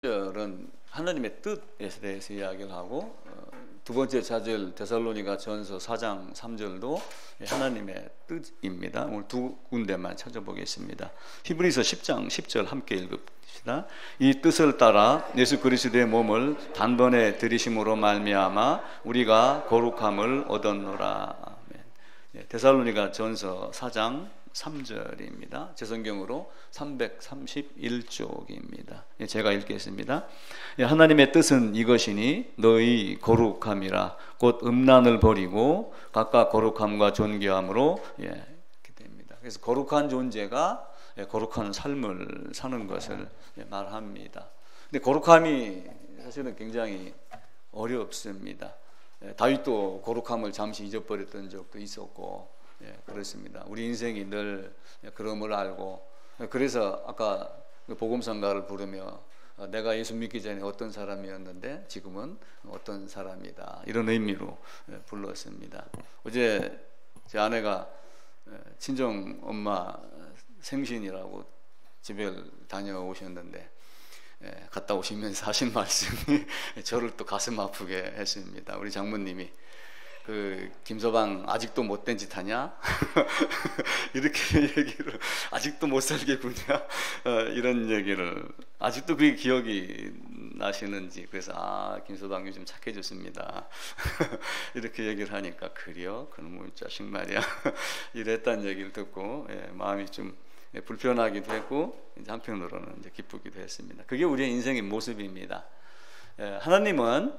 1절은 하나님의 뜻에 대해서 이야기를 하고 두 번째 자절 데살로니가 전서 4장 3절도 하나님의 뜻입니다. 오늘 두 군데만 찾아보겠습니다. 히브리서 10장 10절 함께 읽읍시다. 이 뜻을 따라 예수 그리스도의 몸을 단번에 들이심으로 말미암아 우리가 거룩함을 얻었노라. 아멘. 데살로니가 전서 4장 3절입니다. 제 성경으로 331쪽입니다. 제가 읽겠습니다. 하나님의 뜻은 이것이니 너희 거룩함이라 곧 음란을 버리고 각각 거룩함과 존귀함으로 이렇게 됩니다. 그래서 거룩한 존재가 거룩한 삶을 사는 것을 말합니다. 근데 거룩함이 사실은 굉장히 어렵습니다. 다윗도 거룩함을 잠시 잊어버렸던 적도 있었고 그렇습니다. 우리 인생이 늘 그럼을 알고, 그래서 아까 복음성가를 부르며 내가 예수 믿기 전에 어떤 사람이었는데 지금은 어떤 사람이다, 이런 의미로 불렀습니다. 어제 제 아내가 친정 엄마 생신이라고 집에 다녀오셨는데 갔다 오시면서 하신 말씀이 저를 또 가슴 아프게 했습니다. 우리 장모님이 김서방 아직도 못된 짓 하냐? 이렇게 얘기를, 아직도 못 살겠구냐? 이런 얘기를, 아직도 그게 기억이 나시는지. 그래서 김서방 요즘 착해졌습니다. 이렇게 얘기를 하니까, 그래요? 그놈의 자식 말이야. 이랬다는 얘기를 듣고 마음이 좀 불편하기도 했고, 이제 한편으로는 이제 기쁘기도 했습니다. 그게 우리의 인생의 모습입니다. 하나님은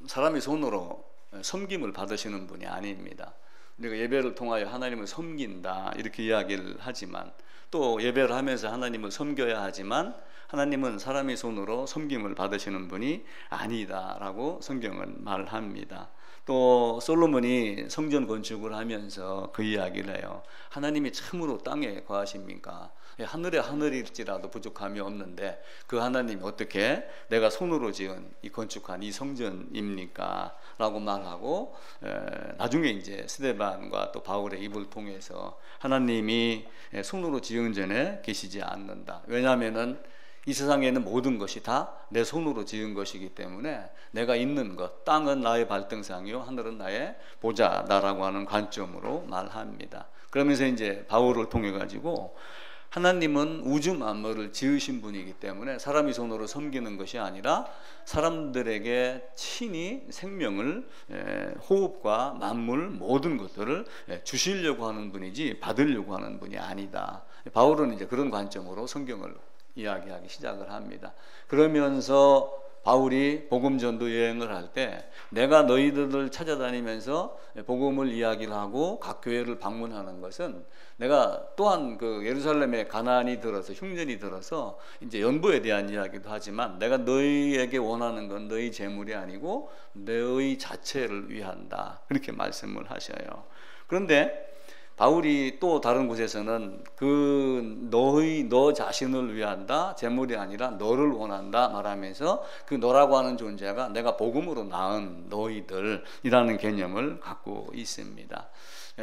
사람이 손으로 섬김을 받으시는 분이 아닙니다. 우리가 예배를 통하여 하나님을 섬긴다 이렇게 이야기를 하지만, 또 예배를 하면서 하나님을 섬겨야 하지만 하나님은 사람의 손으로 섬김을 받으시는 분이 아니다라고 성경은 말합니다. 또 솔로몬이 성전 건축을 하면서 그 이야기를 해요. 하나님이 참으로 땅에 거하십니까? 하늘에 하늘일지라도 부족함이 없는데 그 하나님이 어떻게 내가 손으로 지은 이 건축한 이 성전입니까? 라고 말하고, 나중에 이제 스데반과 또 바울의 입을 통해서 하나님이 손으로 지은 전에 계시지 않는다. 왜냐하면은 이 세상에 있는 모든 것이 다 내 손으로 지은 것이기 때문에 내가 있는 것, 땅은 나의 발등상이요 하늘은 나의 보좌다라고 하는 관점으로 말합니다. 그러면서 이제 바울을 통해 가지고 하나님은 우주 만물을 지으신 분이기 때문에 사람이 손으로 섬기는 것이 아니라 사람들에게 친히 생명을, 호흡과 만물 모든 것들을 주시려고 하는 분이지 받으려고 하는 분이 아니다. 바울은 이제 그런 관점으로 성경을 이야기하기 시작을 합니다. 그러면서 바울이 복음전도 여행을 할 때 내가 너희들을 찾아다니면서 복음을 이야기를 하고 각 교회를 방문하는 것은 내가 또한 예루살렘에 가난이 들어서 흉년이 들어서 이제 연보에 대한 이야기도 하지만 내가 너희에게 원하는 건 너희 재물이 아니고 너희 자체를 위한다, 그렇게 말씀을 하셔요. 그런데 바울이 또 다른 곳에서는 너 자신을 위한다, 재물이 아니라 너를 원한다 말하면서 그 너라고 하는 존재가 내가 복음으로 낳은 너희들이라는 개념을 갖고 있습니다.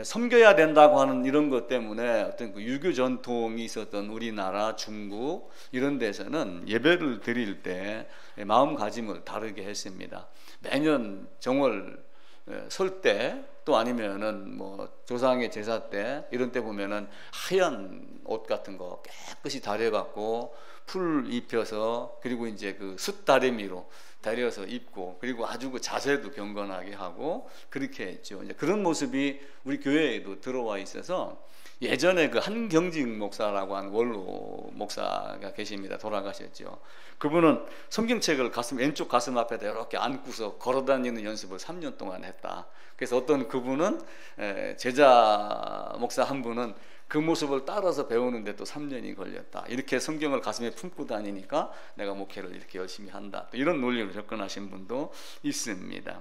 섬겨야 된다고 하는 이런 것 때문에 어떤 유교 전통이 있었던 우리나라, 중국 이런 데서는 예배를 드릴 때 마음가짐을 다르게 했습니다. 매년 정월 설 때, 또 아니면은 조상의 제사 때 이런 때 보면은 하얀 옷 같은 거 깨끗이 다려갖고 풀 입혀서, 그리고 이제 숯다리미로 다려서 입고, 그리고 아주 자세도 경건하게 하고 그렇게 했죠. 이제 그런 모습이 우리 교회에도 들어와 있어서, 예전에 한경직 목사라고 하는 원로 목사가 계십니다. 돌아가셨죠. 그분은 성경책을 왼쪽 가슴 앞에다 이렇게 안고서 걸어다니는 연습을 3년 동안 했다. 그래서 어떤 그분은 제자 목사 한 분은 그 모습을 따라서 배우는데 또 3년이 걸렸다. 이렇게 성경을 가슴에 품고 다니니까 내가 목회를 이렇게 열심히 한다. 또 이런 논리로 접근하신 분도 있습니다.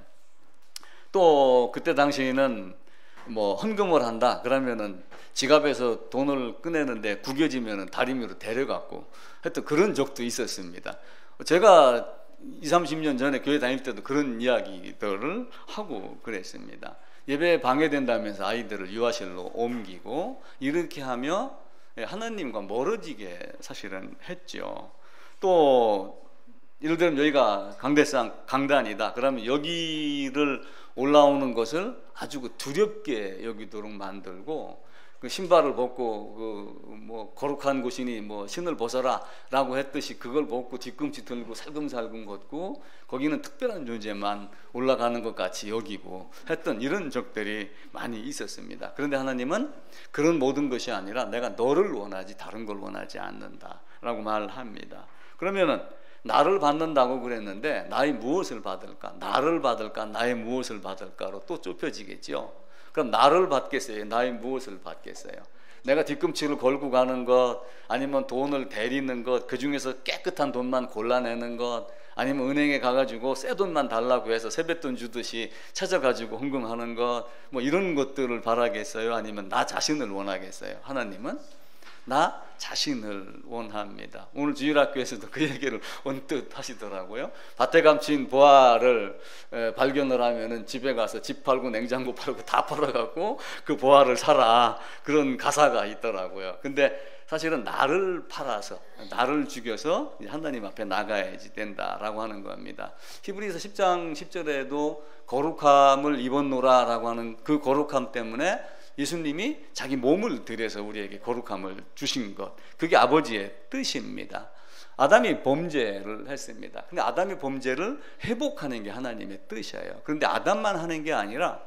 또 그때 당시에는 헌금을 한다 그러면은 지갑에서 돈을 꺼내는데 구겨지면은 다리미로 데려갔고 하여튼 그런 적도 있었습니다. 제가 20-30년 전에 교회 다닐 때도 그런 이야기들을 하고 그랬습니다. 예배에 방해된다면서 아이들을 유아실로 옮기고 이렇게 하며 하나님과 멀어지게 사실은 했죠. 또 예를 들면 여기가 강대상 강단이다. 그러면 여기를 올라오는 것을 아주 두렵게 여기도록 만들고, 그 신발을 벗고 그 뭐 거룩한 곳이니 뭐 신을 벗어라라고 했듯이 그걸 벗고 뒤꿈치 들고 살금살금 걷고 거기는 특별한 존재만 올라가는 것 같이 여기고 했던 이런 적들이 많이 있었습니다. 그런데 하나님은 그런 모든 것이 아니라 내가 너를 원하지 다른 걸 원하지 않는다라고 말합니다. 그러면은 나를 받는다고 그랬는데 나의 무엇을 받을까? 나를 받을까? 나의 무엇을 받을까로 또 좁혀지겠죠. 그럼 나를 받겠어요? 나의 무엇을 받겠어요? 내가 뒤꿈치를 걸고 가는 것, 아니면 돈을 대리는 것, 그 중에서 깨끗한 돈만 골라내는 것, 아니면 은행에 가가지고 새 돈만 달라고 해서 세뱃돈 주듯이 찾아가지고 헌금하는 것, 뭐 이런 것들을 바라겠어요? 아니면 나 자신을 원하겠어요? 하나님은 나 자신을 원합니다. 오늘 주일학교에서도 그 얘기를 언뜻 하시더라고요. 밭에 감춘 보화를 발견을 하면은 집에 가서 집 팔고 냉장고 팔고 다 팔아갖고 그 보화를 사라, 그런 가사가 있더라고요. 근데 사실은 나를 팔아서 나를 죽여서 하나님 앞에 나가야지 된다라고 하는 겁니다. 히브리서 10장 10절에도 거룩함을 입었노라 라고 하는 그 거룩함 때문에 예수님이 자기 몸을 들여서 우리에게 거룩함을 주신 것, 그게 아버지의 뜻입니다. 아담이 범죄를 했습니다. 근데 아담이 범죄를 회복하는 게 하나님의 뜻이에요. 그런데 아담만 하는 게 아니라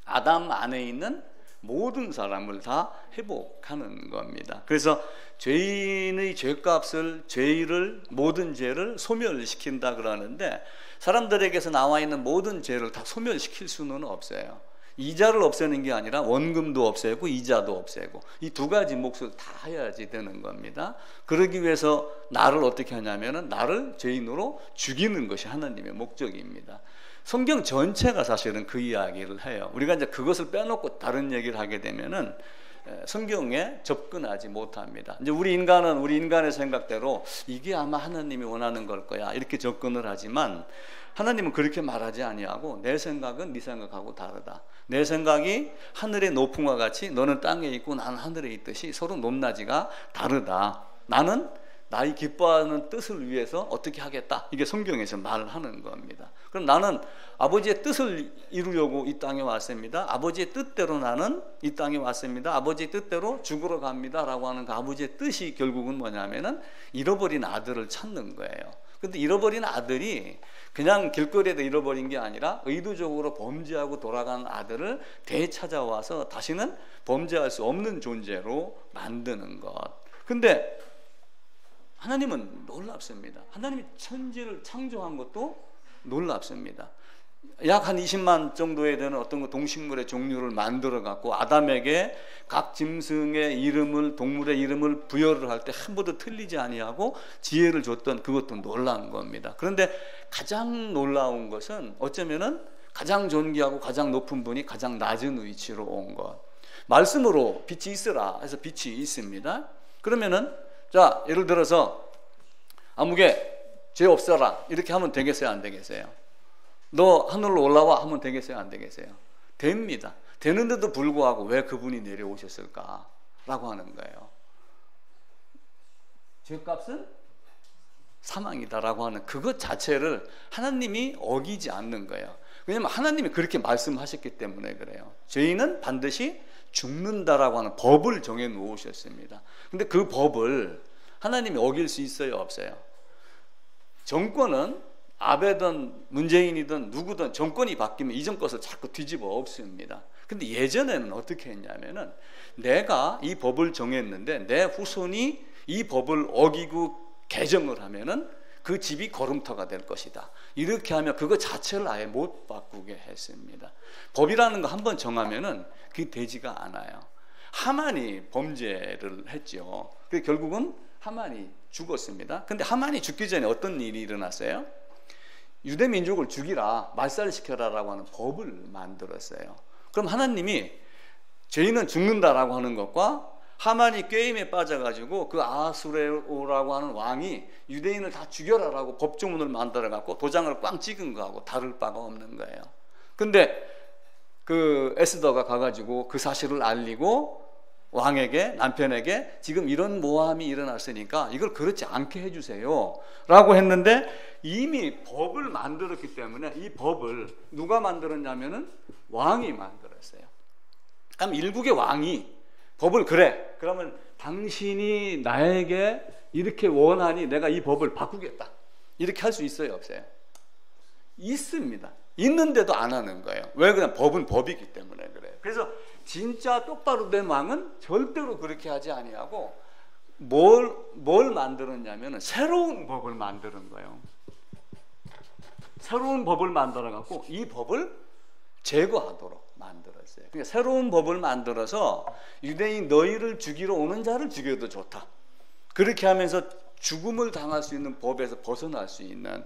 아담 안에 있는 모든 사람을 다 회복하는 겁니다. 그래서 죄인의 죄값을, 죄를, 모든 죄를 소멸시킨다 그러는데, 사람들에게서 나와 있는 모든 죄를 다 소멸시킬 수는 없어요. 이자를 없애는 게 아니라 원금도 없애고 이자도 없애고 이 두 가지 몫을 다 해야지 되는 겁니다. 그러기 위해서 나를 어떻게 하냐면은 나를 죄인으로 죽이는 것이 하나님의 목적입니다. 성경 전체가 사실은 그 이야기를 해요. 우리가 이제 그것을 빼놓고 다른 얘기를 하게 되면은 성경에 접근하지 못합니다. 이제 우리 인간의 생각대로 이게 아마 하나님이 원하는 걸 거야 이렇게 접근을 하지만, 하나님은 그렇게 말하지 아니하고 내 생각은 네 생각하고 다르다. 내 생각이 하늘의 높음과 같이 너는 땅에 있고 나는 하늘에 있듯이 서로 높낮이가 다르다. 나는 나의 기뻐하는 뜻을 위해서 어떻게 하겠다. 이게 성경에서 말하는 겁니다. 그럼 나는 아버지의 뜻을 이루려고 이 땅에 왔습니다. 아버지의 뜻대로 나는 이 땅에 왔습니다. 아버지의 뜻대로 죽으러 갑니다 라고 하는 그 아버지의 뜻이 결국은 뭐냐면은 잃어버린 아들을 찾는 거예요. 근데 잃어버린 아들이 그냥 길거리에서 잃어버린 게 아니라 의도적으로 범죄하고 돌아가는 아들을 되찾아와서 다시는 범죄할 수 없는 존재로 만드는 것. 근데 하나님은 놀랍습니다. 하나님이 천지를 창조한 것도 놀랍습니다. 약 한 20만 정도에 되는 어떤 그 동식물의 종류를 만들어 갖고 아담에게 각 짐승의 이름을, 동물의 이름을 부여를 할 때 한 번도 틀리지 아니하고 지혜를 줬던, 그것도 놀라운 겁니다. 그런데 가장 놀라운 것은 어쩌면은 가장 존귀하고 가장 높은 분이 가장 낮은 위치로 온 것. 말씀으로 빛이 있으라 해서 빛이 있습니다. 그러면은 자, 예를 들어서 아무개 죄 없어라 이렇게 하면 되겠어요, 안 되겠어요? 너 하늘로 올라와 하면 되겠어요, 안 되겠어요? 됩니다. 되는데도 불구하고 왜 그분이 내려오셨을까? 라고 하는 거예요. 죄값은 사망이다라고 하는 그것 자체를 하나님이 어기지 않는 거예요. 왜냐하면 하나님이 그렇게 말씀하셨기 때문에 그래요. 죄인은 반드시 죽는다라고 하는 법을 정해 놓으셨습니다. 근데 그 법을 하나님이 어길 수 있어요, 없어요? 정권은 아베든 문재인이든 누구든 정권이 바뀌면 이전 것을 자꾸 뒤집어 엎습니다. 근데 예전에는 어떻게 했냐면은 내가 이 법을 정했는데 내 후손이 이 법을 어기고 개정을 하면은 그 집이 거름터가 될 것이다. 이렇게 하면 그거 자체를 아예 못 바꾸게 했습니다. 법이라는 거 한번 정하면은 그게 되지가 않아요. 하만이 범죄를 했죠. 그래서 결국은 하만이 죽었습니다. 근데 하만이 죽기 전에 어떤 일이 일어났어요? 유대 민족을 죽이라, 말살시켜라라고 하는 법을 만들었어요. 그럼 하나님이 죄인은 죽는다라고 하는 것과 하만이 게임에 빠져가지고 그 아수레오라고 하는 왕이 유대인을 다 죽여라라고 법조문을 만들어갖고 도장을 꽝 찍은 거하고 다를 바가 없는 거예요. 근데 그 에스더가 가가지고 그 사실을 알리고 왕에게, 남편에게 지금 이런 모함이 일어났으니까 이걸 그렇지 않게 해주세요 라고 했는데, 이미 법을 만들었기 때문에 이 법을 누가 만들었냐면은 왕이 만들었어요. 그럼 일국의 왕이 법을, 그래, 그러면 당신이 나에게 이렇게 원하니 내가 이 법을 바꾸겠다, 이렇게 할 수 있어요, 없어요? 있습니다. 있는데도 안 하는 거예요. 왜? 그냥 법은 법이기 때문에 그래요. 그래서 진짜 똑바로 된 왕은 절대로 그렇게 하지 아니하고 뭘 만들었냐면 새로운 법을 만드는 거예요. 새로운 법을 만들어 갖고 이 법을 제거하도록 만들었어요. 그러니까 새로운 법을 만들어서 유대인 너희를 죽이러 오는 자를 죽여도 좋다, 그렇게 하면서 죽음을 당할 수 있는 법에서 벗어날 수 있는,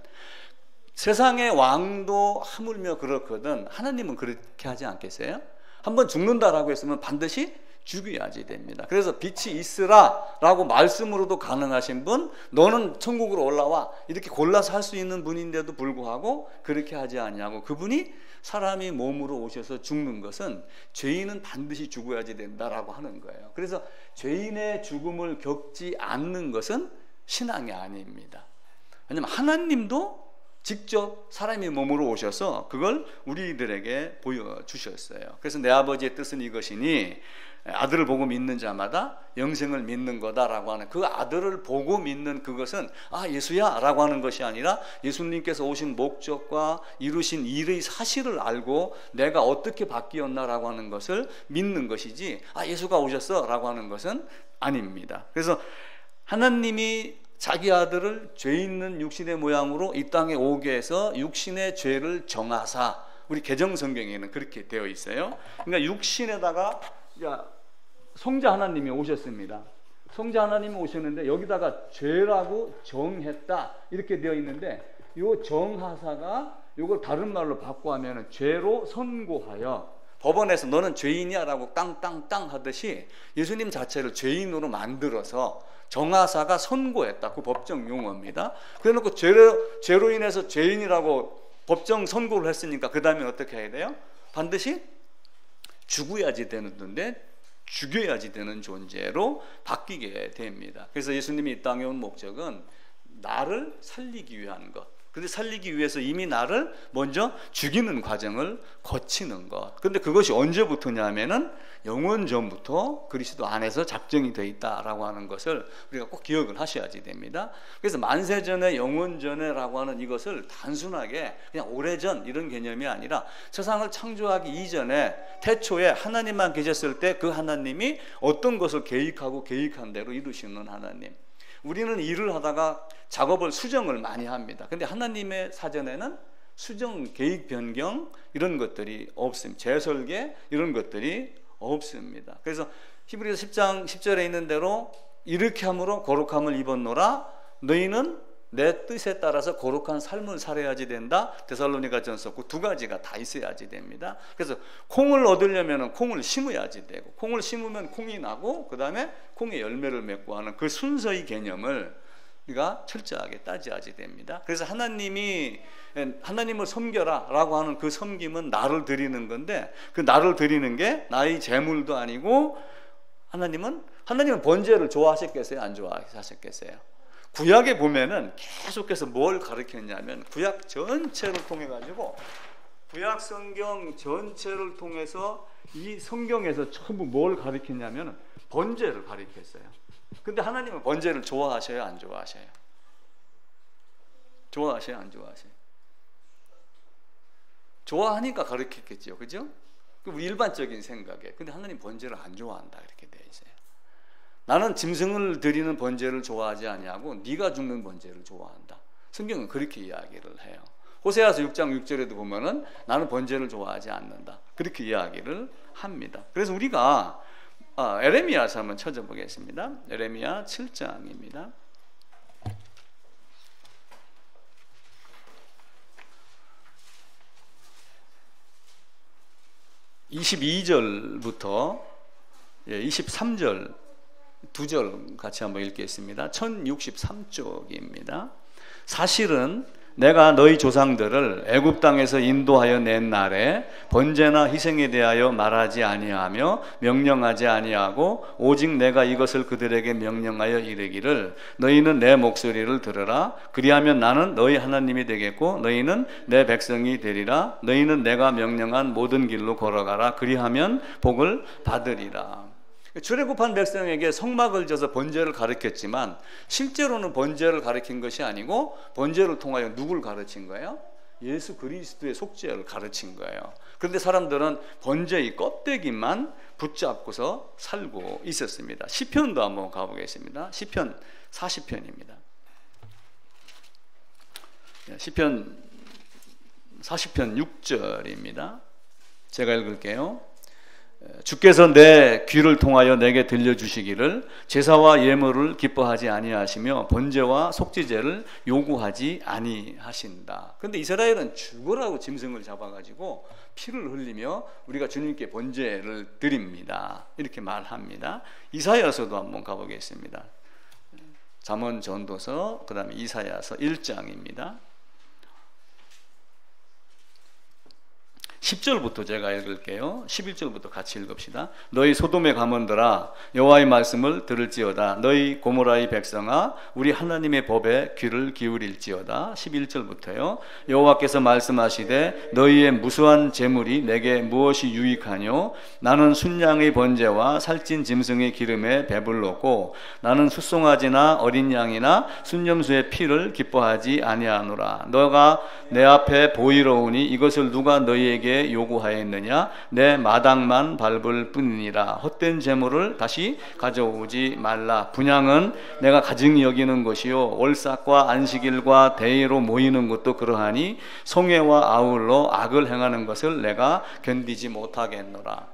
세상의 왕도 하물며 그렇거든 하나님은 그렇게 하지 않겠어요? 한번 죽는다라고 했으면 반드시 죽여야지 됩니다. 그래서 빛이 있으라 라고 말씀으로도 가능하신 분, 너는 천국으로 올라와, 이렇게 골라서 할 수 있는 분인데도 불구하고 그렇게 하지 않냐고, 그분이 사람이 몸으로 오셔서 죽는 것은 죄인은 반드시 죽어야지 된다라고 하는 거예요. 그래서 죄인의 죽음을 겪지 않는 것은 신앙이 아닙니다. 왜냐하면 하나님도 직접 사람의 몸으로 오셔서 그걸 우리들에게 보여주셨어요. 그래서 내 아버지의 뜻은 이것이니 아들을 보고 믿는 자마다 영생을 믿는 거다라고 하는, 그 아들을 보고 믿는 그것은 예수야 라고 하는 것이 아니라 예수님께서 오신 목적과 이루신 일의 사실을 알고 내가 어떻게 바뀌었나라고 하는 것을 믿는 것이지, 예수가 오셨어 라고 하는 것은 아닙니다. 그래서 하나님이 자기 아들을 죄 있는 육신의 모양으로 이 땅에 오게 해서 육신의 죄를 정하사, 우리 개정 성경에는 그렇게 되어 있어요. 그러니까 육신에다가 성자 하나님이 오셨습니다. 성자 하나님이 오셨는데 여기다가 죄라고 정했다 이렇게 되어 있는데, 요 정하사가 요걸 다른 말로 바꿔 하면 죄로 선고하여, 법원에서 너는 죄인이야 라고 땅땅땅 하듯이 예수님 자체를 죄인으로 만들어서 정하사가 선고했다, 그 법정 용어입니다. 그래놓고 죄로 인해서 죄인이라고 법정 선고를 했으니까 그 다음에 어떻게 해야 돼요? 반드시 죽어야지 되는데 죽여야지 되는 존재로 바뀌게 됩니다. 그래서 예수님이 이 땅에 온 목적은 나를 살리기 위한 것, 근데 살리기 위해서 이미 나를 먼저 죽이는 과정을 거치는 것. 근데 그것이 언제부터냐 하면은 영원 전부터 그리스도 안에서 작정이 되어 있다라고 하는 것을 우리가 꼭 기억을 하셔야지 됩니다. 그래서 만세전에 영원전에라고 하는 이것을 단순하게 그냥 오래전 이런 개념이 아니라 세상을 창조하기 이전에 태초에 하나님만 계셨을 때 그 하나님이 어떤 것을 계획하고 계획한 대로 이루시는 하나님. 우리는 일을 하다가 작업을 수정을 많이 합니다. 근데 하나님의 사전에는 수정, 계획 변경 이런 것들이 없습니다. 재설계 이런 것들이 없습니다. 그래서 히브리서 10장 10절에 있는 대로 이렇게 함으로 거룩함을 입었노라, 너희는 내 뜻에 따라서 거룩한 삶을 살아야지 된다. 데살로니가전서 그 두 가지가 다 있어야지 됩니다. 그래서 콩을 얻으려면 콩을 심어야지 되고, 콩을 심으면 콩이 나고 그 다음에 콩의 열매를 맺고 하는 그 순서의 개념을 우리가 철저하게 따져야지 됩니다. 그래서 하나님을 섬겨라 라고 하는 그 섬김은 나를 드리는 건데, 그 나를 드리는 게 나의 재물도 아니고, 하나님은 번제를 좋아하셨겠어요? 안 좋아하셨겠어요? 구약에 보면은 계속해서 뭘 가르쳤냐면, 구약 전체를 통해 가지고, 구약 성경 전체를 통해서 이 성경에서 전부 뭘 가르쳤냐면 번제를 가르쳤어요. 근데 하나님은 번제를 좋아하셔요, 안 좋아하셔요? 좋아하셔요, 안 좋아하셔요? 좋아하니까 가르쳤겠죠, 그죠? 우리 일반적인 생각에. 근데 하나님 번제를 안 좋아한다 이렇게 돼 있어요. 나는 짐승을 드리는 번제를 좋아하지 아니하고 네가 죽는 번제를 좋아한다. 성경은 그렇게 이야기를 해요. 호세아서 6장 6절에도 보면은 나는 번제를 좋아하지 않는다, 그렇게 이야기를 합니다. 그래서 우리가 에레미야서 한번 찾아보겠습니다. 에레미야 7장입니다. 22절부터 23절 두 절 같이 한번 읽겠습니다. 1063쪽입니다. 사실은 내가 너희 조상들을 애굽 땅에서 인도하여 낸 날에 번제나 희생에 대하여 말하지 아니하며 명령하지 아니하고 오직 내가 이것을 그들에게 명령하여 이르기를 너희는 내 목소리를 들으라. 그리하면 나는 너희 하나님이 되겠고 너희는 내 백성이 되리라. 너희는 내가 명령한 모든 길로 걸어가라. 그리하면 복을 받으리라. 출애굽한 백성에게 성막을 져서 번제를 가르쳤지만 실제로는 번제를 가르친 것이 아니고 번제를 통하여 누굴 가르친 거예요? 예수 그리스도의 속죄를 가르친 거예요. 그런데 사람들은 번제의 껍데기만 붙잡고서 살고 있었습니다. 시편도 한번 가보겠습니다. 시편 40편입니다. 시편 40편 6절입니다. 제가 읽을게요. 주께서 내 귀를 통하여 내게 들려주시기를 제사와 예물을 기뻐하지 아니하시며 번제와 속죄제를 요구하지 아니하신다. 그런데 이스라엘은 죽으라고 짐승을 잡아가지고 피를 흘리며 우리가 주님께 번제를 드립니다. 이렇게 말합니다. 이사야서도 한번 가보겠습니다. 잠언 전도서, 그 다음에 이사야서 1장입니다. 10절부터 제가 읽을게요. 11절부터 같이 읽읍시다. 너희 소돔의 가문들아 여호와의 말씀을 들을지어다. 너희 고모라의 백성아 우리 하나님의 법에 귀를 기울일지어다. 11절부터요. 여호와께서 말씀하시되 너희의 무수한 재물이 내게 무엇이 유익하뇨? 나는 순양의 번제와 살찐 짐승의 기름에 배불렀고 나는 숫송아지나 어린 양이나 순념수의 피를 기뻐하지 아니하노라. 너가 내 앞에 보이러우니 이것을 누가 너희에게 요구하였느냐? 내 마당만 밟을 뿐이니라. 헛된 재물을 다시 가져오지 말라. 분향은 내가 가증히 여기는 것이요 월삭과 안식일과 대의로 모이는 것도 그러하니 송해와 아울러 악을 행하는 것을 내가 견디지 못하겠노라.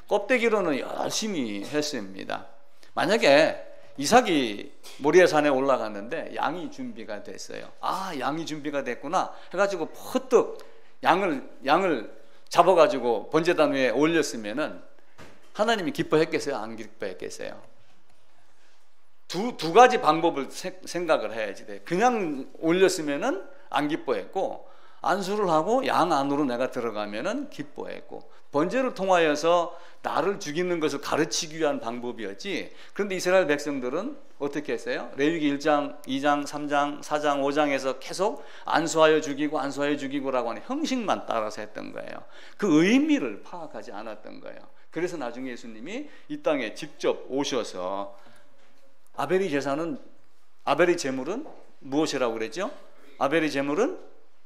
껍데기로는 열심히 했습니다. 만약에 이삭이 모리아산에 올라갔는데 양이 준비가 됐어요. 아, 양이 준비가 됐구나 해가지고 퍼뜩 양을 잡아가지고 번제단 위에 올렸으면은 하나님이 기뻐했겠어요? 안 기뻐했겠어요? 두 가지 방법을 생각을 해야지 돼. 그냥 올렸으면은 안 기뻐했고, 안수를 하고 양 안으로 내가 들어가면은 기뻐했고, 번제를 통하여서 나를 죽이는 것을 가르치기 위한 방법이었지. 그런데 이스라엘 백성들은 어떻게 했어요? 레위기 1장, 2장, 3장, 4장, 5장에서 계속 안수하여 죽이고 라고 하는 형식만 따라서 했던 거예요. 그 의미를 파악하지 않았던 거예요. 그래서 나중에 예수님이 이 땅에 직접 오셔서 아벨의 제물은 무엇이라고 그랬죠? 아벨의 제물은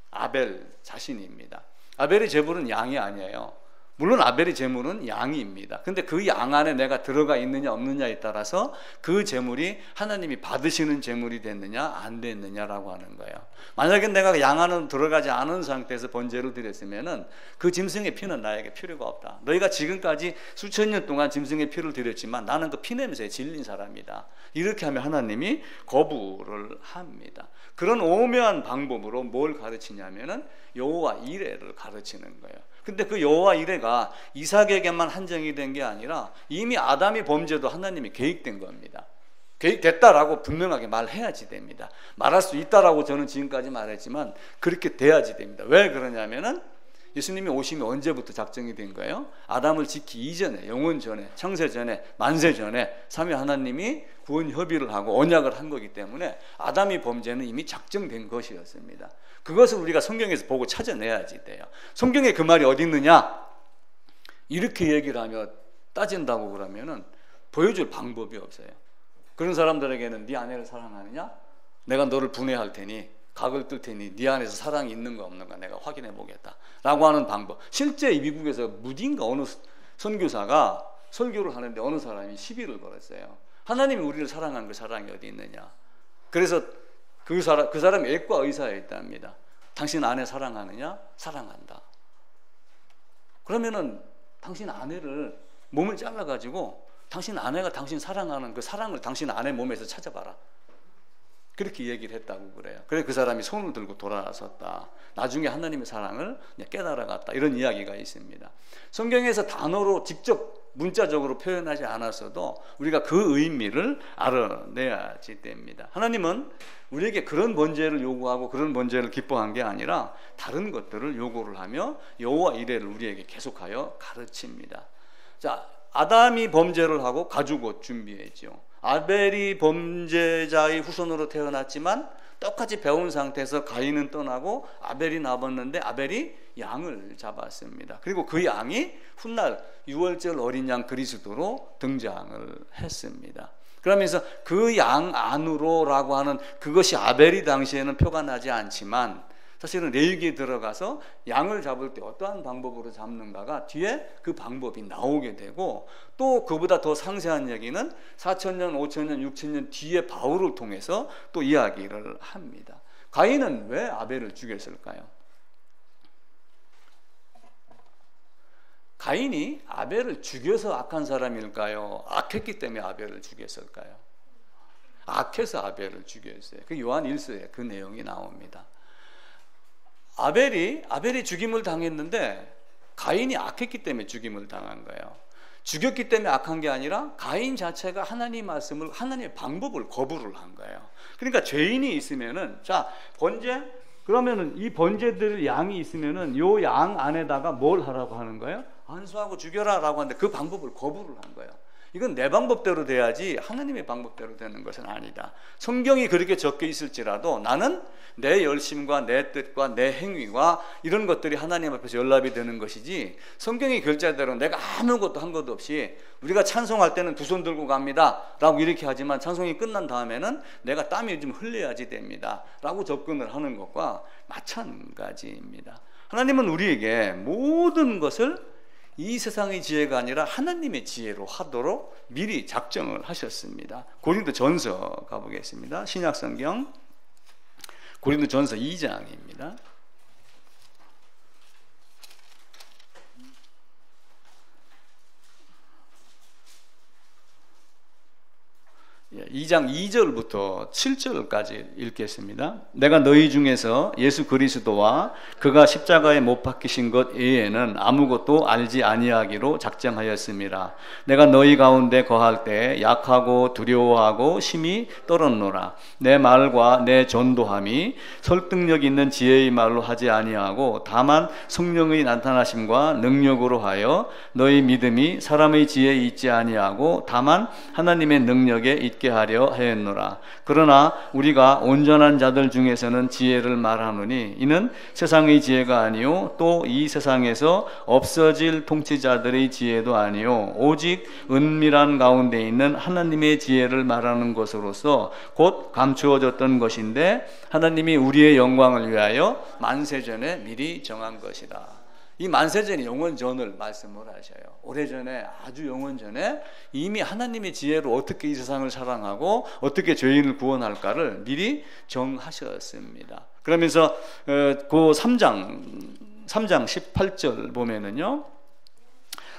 아벨 자신입니다. 아벨의 제물은 양이 아니에요. 물론 아벨의 제물은 양입니다. 근데 그 양 안에 내가 들어가 있느냐 없느냐에 따라서 그 제물이 하나님이 받으시는 제물이 됐느냐 안 됐느냐라고 하는 거예요. 만약에 내가 양 안으로 들어가지 않은 상태에서 번제를 드렸으면은 그 짐승의 피는 나에게 필요가 없다. 너희가 지금까지 수천 년 동안 짐승의 피를 드렸지만 나는 그 피냄새에 질린 사람이다. 이렇게 하면 하나님이 거부를 합니다. 그런 오묘한 방법으로 뭘 가르치냐면은 여호와 이레를 가르치는 거예요. 근데 그 여호와 이레가 이삭에게만 한정이 된 게 아니라 이미 아담이 범죄도 하나님이 계획된 겁니다. 계획됐다라고 분명하게 말해야지 됩니다. 말할 수 있다라고 저는 지금까지 말했지만 그렇게 돼야지 됩니다. 왜 그러냐면은 예수님이 오심이 언제부터 작정이 된 거예요? 아담을 짓기 이전에, 영원 전에, 창세 전에, 만세 전에 삼위 하나님이 구원 협의를 하고 언약을 한 거기 때문에 아담이 범죄는 이미 작정된 것이었습니다. 그것을 우리가 성경에서 보고 찾아내야지 돼요. 성경에 그 말이 어디 있느냐? 이렇게 얘기를 하며 따진다고 그러면은 보여줄 방법이 없어요. 그런 사람들에게는 네 아내를 사랑하느냐? 내가 너를 분해할 테니 각을 뜰 테니 네 안에서 사랑이 있는가 없는가 내가 확인해 보겠다 라고 하는 방법. 실제 미국에서 무딘가 어느 선교사가 설교를 하는데 어느 사람이 시비를 걸었어요. 하나님이 우리를 사랑하는 그 사랑이 어디 있느냐. 그래서 그 사람이 외과 의사에 있답니다. 당신 아내 사랑하느냐? 사랑한다. 그러면은 당신 아내를 몸을 잘라가지고 당신 아내가 당신 사랑하는 그 사랑을 당신 아내 몸에서 찾아봐라. 그렇게 얘기를 했다고 그래요. 그래서 그 사람이 손을 들고 돌아섰다. 나중에 하나님의 사랑을 깨달아갔다. 이런 이야기가 있습니다. 성경에서 단어로 직접 문자적으로 표현하지 않았어도 우리가 그 의미를 알아내야지 됩니다. 하나님은 우리에게 그런 번제를 요구하고 그런 번제를 기뻐한 게 아니라 다른 것들을 요구를 하며 여호와 이레를 우리에게 계속하여 가르칩니다. 자, 아담이 범죄를 하고 가죽옷 준비했죠. 아벨이 범죄자의 후손으로 태어났지만 똑같이 배운 상태에서 가인은 떠나고 아벨이 남았는데 아벨이 양을 잡았습니다. 그리고 그 양이 훗날 유월절 어린 양 그리스도로 등장을 했습니다. 그러면서 그 양 안으로라고 하는 그것이 아벨이 당시에는 표가 나지 않지만 사실은 레위기에 들어가서 양을 잡을 때 어떠한 방법으로 잡는가가 뒤에 그 방법이 나오게 되고, 또 그보다 더 상세한 얘기는 4,000년, 5,000년, 6,000년 뒤에 바울을 통해서 또 이야기를 합니다. 가인은 왜 아벨을 죽였을까요? 가인이 아벨을 죽여서 악한 사람일까요? 악했기 때문에 아벨을 죽였을까요? 악해서 아벨을 죽였어요. 그 요한 1서에 그 내용이 나옵니다. 아벨이 죽임을 당했는데 가인이 악했기 때문에 죽임을 당한 거예요. 죽였기 때문에 악한 게 아니라 가인 자체가 하나님 말씀을, 하나님의 방법을 거부를 한 거예요. 그러니까 죄인이 있으면은, 자, 번제, 그러면은 이 번제들 양이 있으면은 요 양 안에다가 뭘 하라고 하는 거예요? 안수하고 죽여라 라고 하는데 그 방법을 거부를 한 거예요. 이건 내 방법대로 돼야지 하나님의 방법대로 되는 것은 아니다. 성경이 그렇게 적혀 있을지라도 나는 내 열심과 내 뜻과 내 행위와 이런 것들이 하나님 앞에서 연락이 되는 것이지, 성경이 결제대로 내가 아무것도 한 것도 없이, 우리가 찬송할 때는 두 손 들고 갑니다 라고 이렇게 하지만 찬송이 끝난 다음에는 내가 땀이 좀 흘려야지 됩니다 라고 접근을 하는 것과 마찬가지입니다. 하나님은 우리에게 모든 것을 이 세상의 지혜가 아니라 하나님의 지혜로 하도록 미리 작정을 하셨습니다. 고린도전서 가보겠습니다. 신약성경 고린도전서 2장입니다. 2장 2절부터 7절까지 읽겠습니다. 내가 너희 중에서 예수 그리스도와 그가 십자가에 못 박히신 것 외에는 아무것도 알지 아니하기로 작정하였습니다. 내가 너희 가운데 거할 때 약하고 두려워하고 심히 떨었노라. 내 말과 내 전도함이 설득력 있는 지혜의 말로 하지 아니하고 다만 성령의 나타나심과 능력으로 하여 너희 믿음이 사람의 지혜에 있지 아니하고 다만 하나님의 능력에 있게 하려 하였노라. 그러나 우리가 온전한 자들 중에서는 지혜를 말하노니 이는 세상의 지혜가 아니요 또 이 세상에서 없어질 통치자들의 지혜도 아니요 오직 은밀한 가운데 있는 하나님의 지혜를 말하는 것으로서 곧 감추어졌던 것인데 하나님이 우리의 영광을 위하여 만세전에 미리 정한 것이라. 이 만세전이 영원전을 말씀을 하셔요. 오래전에, 아주 영원전에 이미 하나님의 지혜로 어떻게 이 세상을 사랑하고 어떻게 죄인을 구원할까를 미리 정하셨습니다. 그러면서 그 3장 18절 보면은요,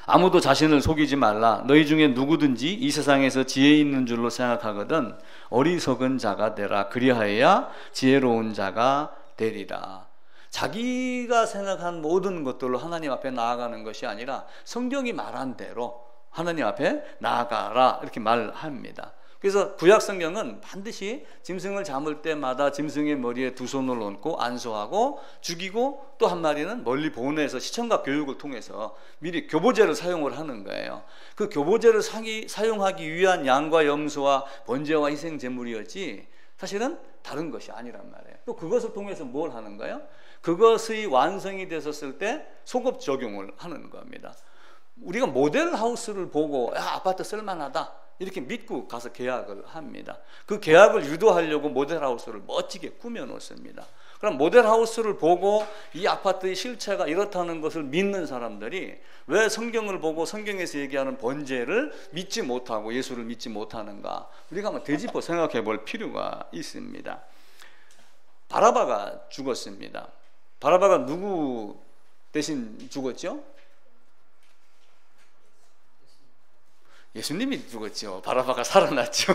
아무도 자신을 속이지 말라. 너희 중에 누구든지 이 세상에서 지혜 있는 줄로 생각하거든 어리석은 자가 되라. 그리하여야 지혜로운 자가 되리라. 자기가 생각한 모든 것들로 하나님 앞에 나아가는 것이 아니라 성경이 말한 대로 하나님 앞에 나아가라 이렇게 말합니다. 그래서 구약 성경은 반드시 짐승을 잡을 때마다 짐승의 머리에 두 손을 얹고 안수하고 죽이고, 또 한 마리는 멀리 보내서 시청각 교육을 통해서 미리 교보제를 사용을 하는 거예요. 그 교보제를 사용하기 위한 양과 염소와 번제와 희생 제물이었지 사실은 다른 것이 아니란 말이에요. 또 그것을 통해서 뭘 하는 거예요? 그것의 완성이 됐었을 때 소급 적용을 하는 겁니다. 우리가 모델 하우스를 보고 야, 아파트 쓸만하다 이렇게 믿고 가서 계약을 합니다. 그 계약을 유도하려고 모델 하우스를 멋지게 꾸며 놓습니다. 그럼 모델 하우스를 보고 이 아파트의 실체가 이렇다는 것을 믿는 사람들이 왜 성경을 보고 성경에서 얘기하는 번제를 믿지 못하고 예수를 믿지 못하는가? 우리가 한번 되짚어 생각해 볼 필요가 있습니다. 바라바가 죽었습니다. 바라바가 누구 대신 죽었죠? 예수님이 죽었죠. 바라바가 살아났죠.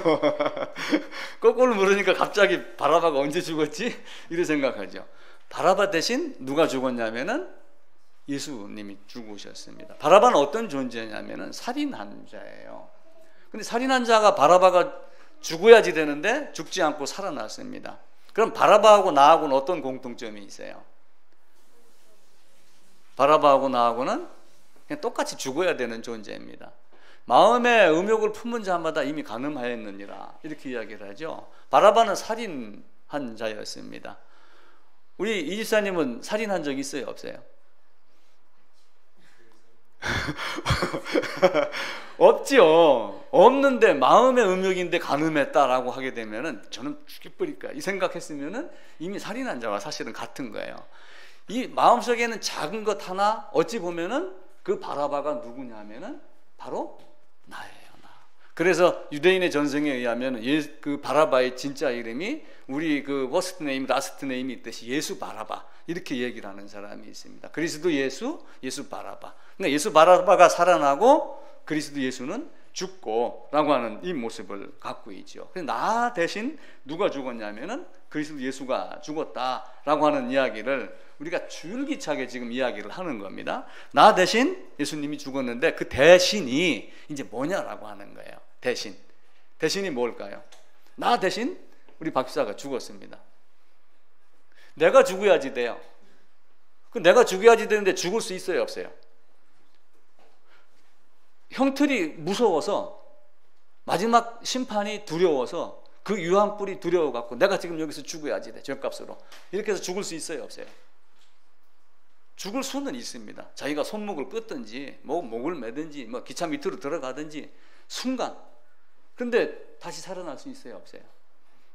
거꾸로 물으니까 갑자기 바라바가 언제 죽었지? 이렇게 생각하죠. 바라바 대신 누가 죽었냐면은 예수님이 죽으셨습니다. 바라바는 어떤 존재냐면은 살인한 자예요. 근데 살인한 자가 바라바가 죽어야지 되는데 죽지 않고 살아났습니다. 그럼 바라바하고 나하고는 어떤 공통점이 있어요? 바라바하고 나하고는 그냥 똑같이 죽어야 되는 존재입니다. 마음에 음욕을 품은 자마다 이미 간음하였느니라 이렇게 이야기를 하죠. 바라바는 살인한 자였습니다. 우리 이 집사님은 살인한 적 있어요, 없어요? 없죠. 없는데 마음의 음욕인데 간음했다라고 하게 되면은 저는 죽여버릴까 이 생각했으면은 이미 살인한 자와 사실은 같은 거예요. 이 마음속에는 작은 것 하나 어찌 보면은 그 바라바가 누구냐면은 바로 나예요, 나. 그래서 유대인의 전승에 의하면 그 바라바의 진짜 이름이 우리 그 워스트 네임, 라스트 네임이 있듯이 예수 바라바 이렇게 얘기를 하는 사람이 있습니다. 그리스도 예수, 예수 바라바. 그러니까 예수 바라바가 살아나고 그리스도 예수는 죽고라고 하는 이 모습을 갖고 있죠. 그래서 나 대신 누가 죽었냐면은 그리스도 예수가 죽었다라고 하는 이야기를 우리가 줄기차게 지금 이야기를 하는 겁니다. 나 대신 예수님이 죽었는데 그 대신이 이제 뭐냐라고 하는 거예요. 대신이 뭘까요? 나 대신 우리 박사가 죽었습니다. 내가 죽어야지 돼요. 내가 죽어야지 되는데 죽을 수 있어요, 없어요? 형틀이 무서워서 마지막 심판이 두려워서 그 유황불이 두려워갖고 내가 지금 여기서 죽어야지 돼, 죄값으로. 이렇게 해서 죽을 수 있어요, 없어요? 죽을 수는 있습니다. 자기가 손목을 끄든지 목을 매든지 기차 밑으로 들어가든지 순간. 근데 다시 살아날 수 있어요, 없어요?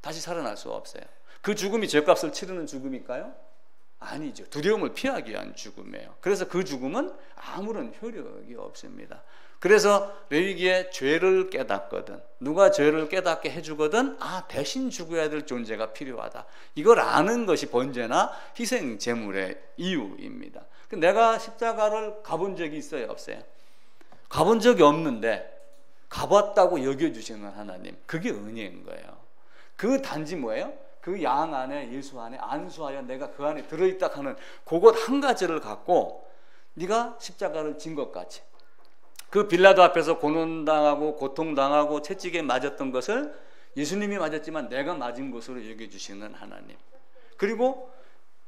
다시 살아날 수 없어요. 그 죽음이 죄값을 치르는 죽음일까요? 아니죠. 두려움을 피하기 위한 죽음이에요. 그래서 그 죽음은 아무런 효력이 없습니다. 그래서 레위기에 죄를 깨닫거든, 누가 죄를 깨닫게 해주거든, 대신 죽어야 될 존재가 필요하다, 이걸 아는 것이 번제나 희생 제물의 이유입니다. 내가 십자가를 가본 적이 있어요, 없어요? 가본 적이 없는데 가봤다고 여겨주시는 하나님, 그게 은혜인 거예요. 그 단지 뭐예요? 그 양 안에, 예수 안에 안수하여 내가 그 안에 들어있다 하는 그것 한 가지를 갖고 네가 십자가를 진 것 같이, 그 빌라도 앞에서 고난당하고 고통당하고 채찍에 맞았던 것을 예수님이 맞았지만 내가 맞은 것으로 여겨주시는 하나님. 그리고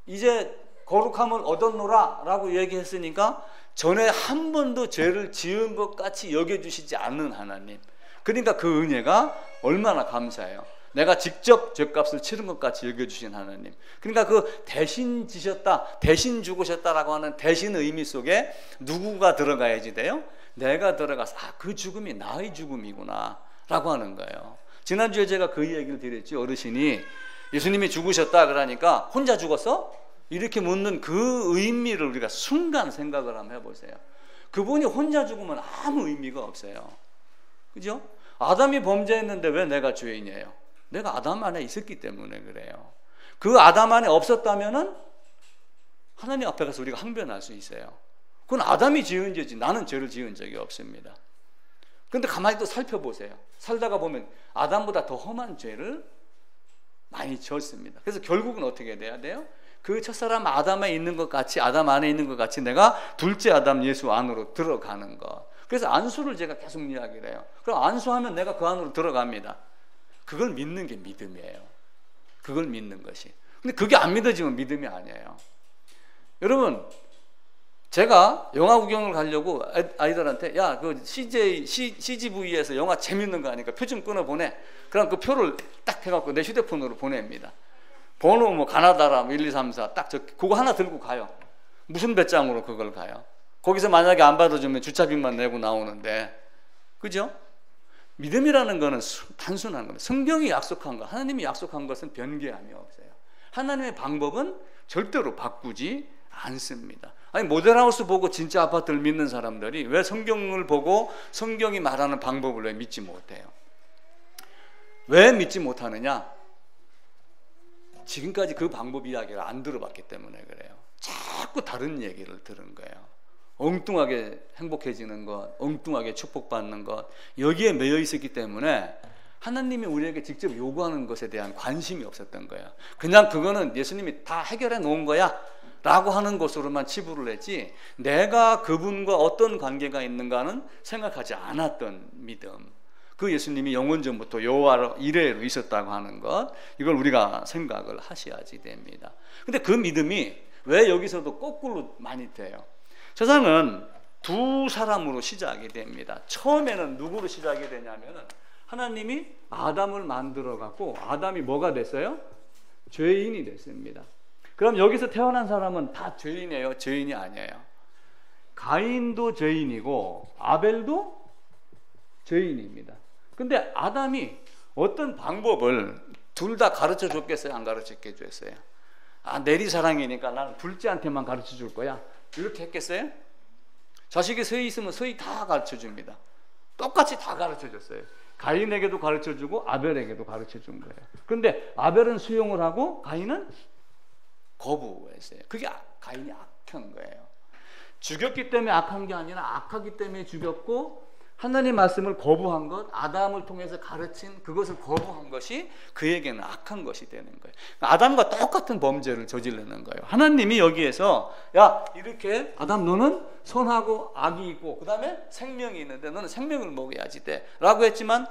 이제 거룩함을 얻었노라 라고 얘기했으니까 전에 한 번도 죄를 지은 것 같이 여겨주시지 않는 하나님. 그러니까 그 은혜가 얼마나 감사해요. 내가 직접 죄값을 치른 것 같이 여겨주신 하나님. 그러니까 그 대신 지셨다, 대신 죽으셨다라고 하는 대신 의미 속에 누구가 들어가야지 돼요? 내가 들어가서 그 죽음이 나의 죽음이구나 라고 하는 거예요. 지난주에 제가 그 얘기를 드렸죠. 어르신이 예수님이 죽으셨다 그러니까 혼자 죽었어? 이렇게 묻는 그 의미를 우리가 순간 생각을 한번 해보세요. 그분이 혼자 죽으면 아무 의미가 없어요. 그죠? 아담이 범죄했는데 왜 내가 죄인이에요? 내가 아담 안에 있었기 때문에 그래요. 그 아담 안에 없었다면은 하나님 앞에 가서 우리가 항변할 수 있어요. 그건 아담이 지은 죄지 나는 죄를 지은 적이 없습니다. 그런데 가만히 또 살펴보세요. 살다가 보면 아담보다 더 험한 죄를 많이 지었습니다. 그래서 결국은 어떻게 돼야 돼요? 그 첫사람 아담에 있는 것 같이, 아담 안에 있는 것 같이 내가 둘째 아담 예수 안으로 들어가는 것. 그래서 안수를 제가 계속 이야기를 해요. 그럼 안수하면 내가 그 안으로 들어갑니다. 그걸 믿는 게 믿음이에요. 그걸 믿는 것이. 근데 그게 안 믿어지면 믿음이 아니에요. 여러분, 제가 영화 구경을 가려고 아이들한테 그 CGV에서 영화 재밌는 거 하니까 표 좀 끊어 보내. 그럼 그 표를 딱 해갖고 내 휴대폰으로 보냅니다. 번호 가나다라 1, 2, 3, 4 딱 그거 하나 들고 가요. 무슨 배짱으로 그걸 가요? 거기서 만약에 안 받아주면 주차비만 내고 나오는데, 그죠? 믿음이라는 거는 단순한 겁니다. 성경이 약속한 것, 하나님이 약속한 것은 변개함이 없어요. 하나님의 방법은 절대로 바꾸지 않습니다. 아니 모델하우스 보고 진짜 아파트를 믿는 사람들이 왜 성경을 보고 성경이 말하는 방법을 왜 믿지 못해요? 왜 믿지 못하느냐? 지금까지 그 방법 이야기를 안 들어봤기 때문에 그래요. 자꾸 다른 얘기를 들은 거예요. 엉뚱하게 행복해지는 것, 엉뚱하게 축복받는 것, 여기에 매여 있었기 때문에 하나님이 우리에게 직접 요구하는 것에 대한 관심이 없었던 거예요. 그냥 그거는 예수님이 다 해결해 놓은 거야 라고 하는 것으로만 치부를 했지 내가 그분과 어떤 관계가 있는가는 생각하지 않았던 믿음. 그 예수님이 영원 전부터 여호와 이레로 있었다고 하는 것, 이걸 우리가 생각을 하셔야지 됩니다. 근데 그 믿음이 왜 여기서도 거꾸로 많이 돼요? 세상은 두 사람으로 시작이 됩니다. 처음에는 누구로 시작이 되냐면은 하나님이 아담을 만들어 갖고 아담이 뭐가 됐어요? 죄인이 됐습니다. 그럼 여기서 태어난 사람은 다 죄인이에요? 죄인이 아니에요? 가인도 죄인이고 아벨도 죄인입니다. 근데 아담이 어떤 방법을 둘 다 가르쳐 줬겠어요? 안 가르쳐 줬어요? 내리사랑이니까 나는 둘째한테만 가르쳐 줄 거야, 이렇게 했겠어요? 자식이 서희 있으면 서희 다 가르쳐 줍니다. 똑같이 다 가르쳐 줬어요. 가인에게도 가르쳐 주고 아벨에게도 가르쳐 준 거예요. 그런데 아벨은 수용을 하고 가인은 거부했어요. 그게 가인이 악한 거예요. 죽였기 때문에 악한 게 아니라 악하기 때문에 죽였고, 하나님 말씀을 거부한 것, 아담을 통해서 가르친 그것을 거부한 것이 그에게는 악한 것이 되는 거예요. 아담과 똑같은 범죄를 저지르는 거예요. 하나님이 여기에서 야, 이렇게 아담 너는 선하고 악이 있고 그 다음에 생명이 있는데 너는 생명을 먹어야지 돼 라고 했지만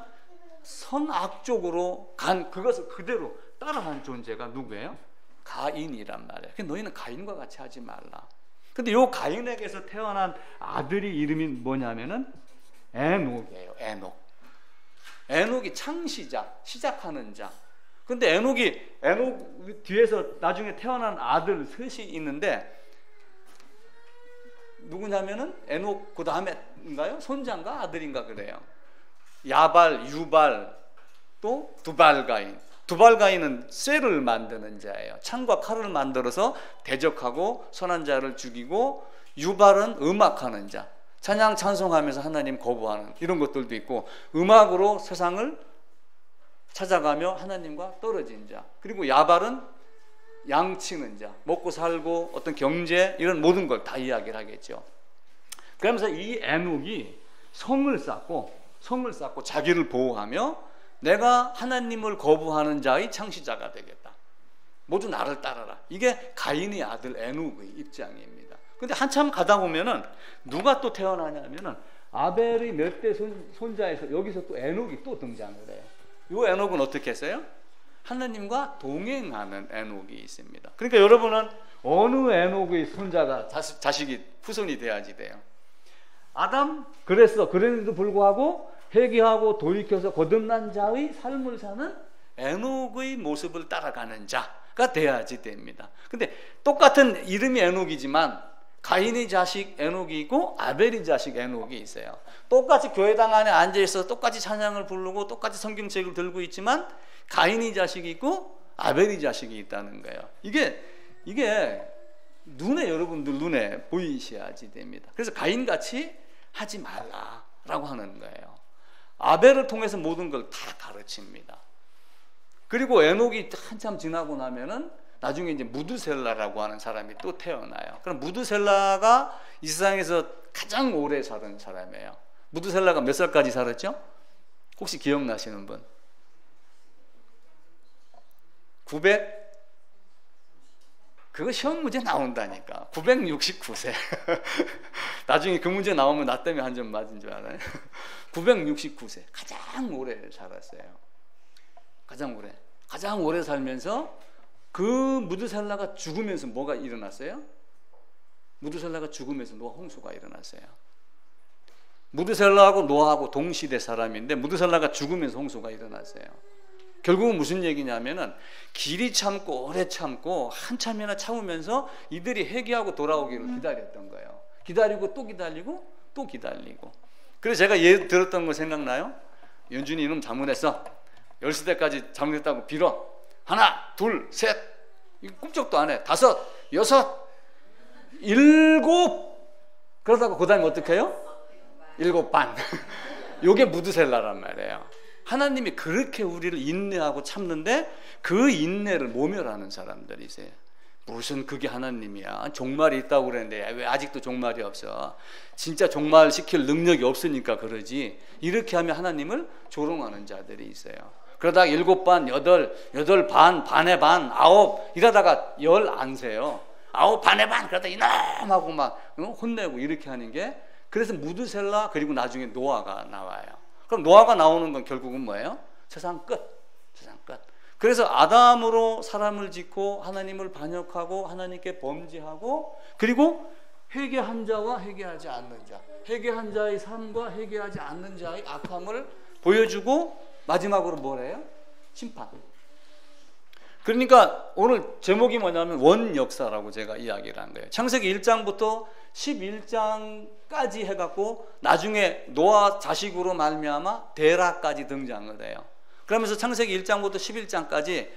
선악 쪽으로 간 그것을 그대로 따라한 존재가 누구예요? 가인이란 말이에요. 너희는 가인과 같이 하지 말라. 근데 요 가인에게서 태어난 아들이 이름이 뭐냐면은 에녹이에요. 에녹이 창시자, 시작하는 자. 근데 에녹 뒤에서 나중에 태어난 아들 셋이 있는데 누구냐면은 에녹 그 다음에인가요? 손자인가 아들인가 그래요. 야발, 유발, 또 두발가인. 두발가인은 쇠를 만드는 자예요. 창과 칼을 만들어서 대적하고 선한 자를 죽이고, 유발은 음악하는 자, 찬양 찬송하면서 하나님 거부하는 이런 것들도 있고, 음악으로 세상을 찾아가며 하나님과 떨어진 자, 그리고 야발은 양치는 자, 먹고 살고 어떤 경제 이런 모든 걸 다 이야기를 하겠죠. 그러면서 이 에녹이 성을 쌓고 자기를 보호하며 내가 하나님을 거부하는 자의 창시자가 되겠다, 모두 나를 따라라. 이게 가인의 아들 에녹의 입장입니다. 근데 한참 가다 보면은 누가 또 태어나냐면은 아벨의 몇 대 손자에서 여기서 또 에녹이 또 등장을 해요. 이 에녹은 어떻게 했어요? 하나님과 동행하는 에녹이 있습니다. 그러니까 여러분은 어느 에녹의 손자가 자식이 후손이 돼야지 돼요? 아담 그랬는데도 불구하고 회개하고 돌이켜서 거듭난 자의 삶을 사는 에녹의 모습을 따라가는 자가 돼야지 됩니다. 근데 똑같은 이름이 에녹이지만 가인의 자식 에녹이 있고 아벨의 자식 에녹이 있어요. 똑같이 교회당 안에 앉아있어서 똑같이 찬양을 부르고 똑같이 성경책을 들고 있지만 가인의 자식이 있고 아벨의 자식이 있다는 거예요. 이게 여러분들 눈에 보이셔야지 됩니다. 그래서 가인같이 하지 말라라고 하는 거예요. 아벨을 통해서 모든 걸 다 가르칩니다. 그리고 에녹이 한참 지나고 나면은 나중에 이제 무드셀라라고 하는 사람이 또 태어나요. 그럼 무드셀라가 이 세상에서 가장 오래 사는 사람이에요. 무드셀라가 몇 살까지 살았죠? 혹시 기억나시는 분? 900? 그거 시험 문제 나온다니까. 969세. 나중에 그 문제 나오면 나 때문에 한 점 맞은 줄 알아요? 969세. 가장 오래 살았어요. 가장 오래 살면서 그 무드셀라가 죽으면서 뭐가 일어났어요? 무드셀라가 죽으면서 노아 홍수가 일어났어요. 무드셀라하고 노아하고 동시대 사람인데 무드셀라가 죽으면서 홍수가 일어났어요. 결국은 무슨 얘기냐면은 길이 참고 오래 참고 한참이나 참으면서 이들이 회개하고 돌아오기를 기다렸던 거예요. 기다리고 또 기다리고 또 기다리고. 그래서 제가 예 들었던 거 생각나요? 연준이 이놈 잘못했어. 10세대까지 잘못했다고 빌어. 하나, 둘, 셋. 꿈쩍도 안 해. 5, 6, 7. 그러다가 그 다음에 어떻게 해요? 7반. 요게 무드셀라란 말이에요. 하나님이 그렇게 우리를 인내하고 참는데 그 인내를 모멸하는 사람들이세요. 무슨 그게 하나님이야. 종말이 있다고 그랬는데 왜 아직도 종말이 없어. 진짜 종말 시킬 능력이 없으니까 그러지. 이렇게 하면 하나님을 조롱하는 자들이 있어요. 그러다가 7반, 8반, 반에 반, 9 이러다가 10 안 세요. 아우 반에 반 그러다 이놈하고 막 혼내고 이렇게 하는 게, 그래서 무드셀라 그리고 나중에 노아가 나와요. 그럼 노아가 나오는 건 결국은 뭐예요? 세상 끝. 세상 끝. 그래서 아담으로 사람을 짓고 하나님을 반역하고 하나님께 범죄하고, 그리고 회개한 자와 회개하지 않는 자, 회개한 자의 삶과 회개하지 않는 자의 악함을 보여주고 마지막으로 뭐래요? 심판. 그러니까 오늘 제목이 뭐냐면 원역사라고 제가 이야기를 한 거예요. 창세기 1장부터 11장까지 해갖고 나중에 노아 자식으로 말미암아 데라까지 등장을 해요. 그러면서 창세기 1장부터 11장까지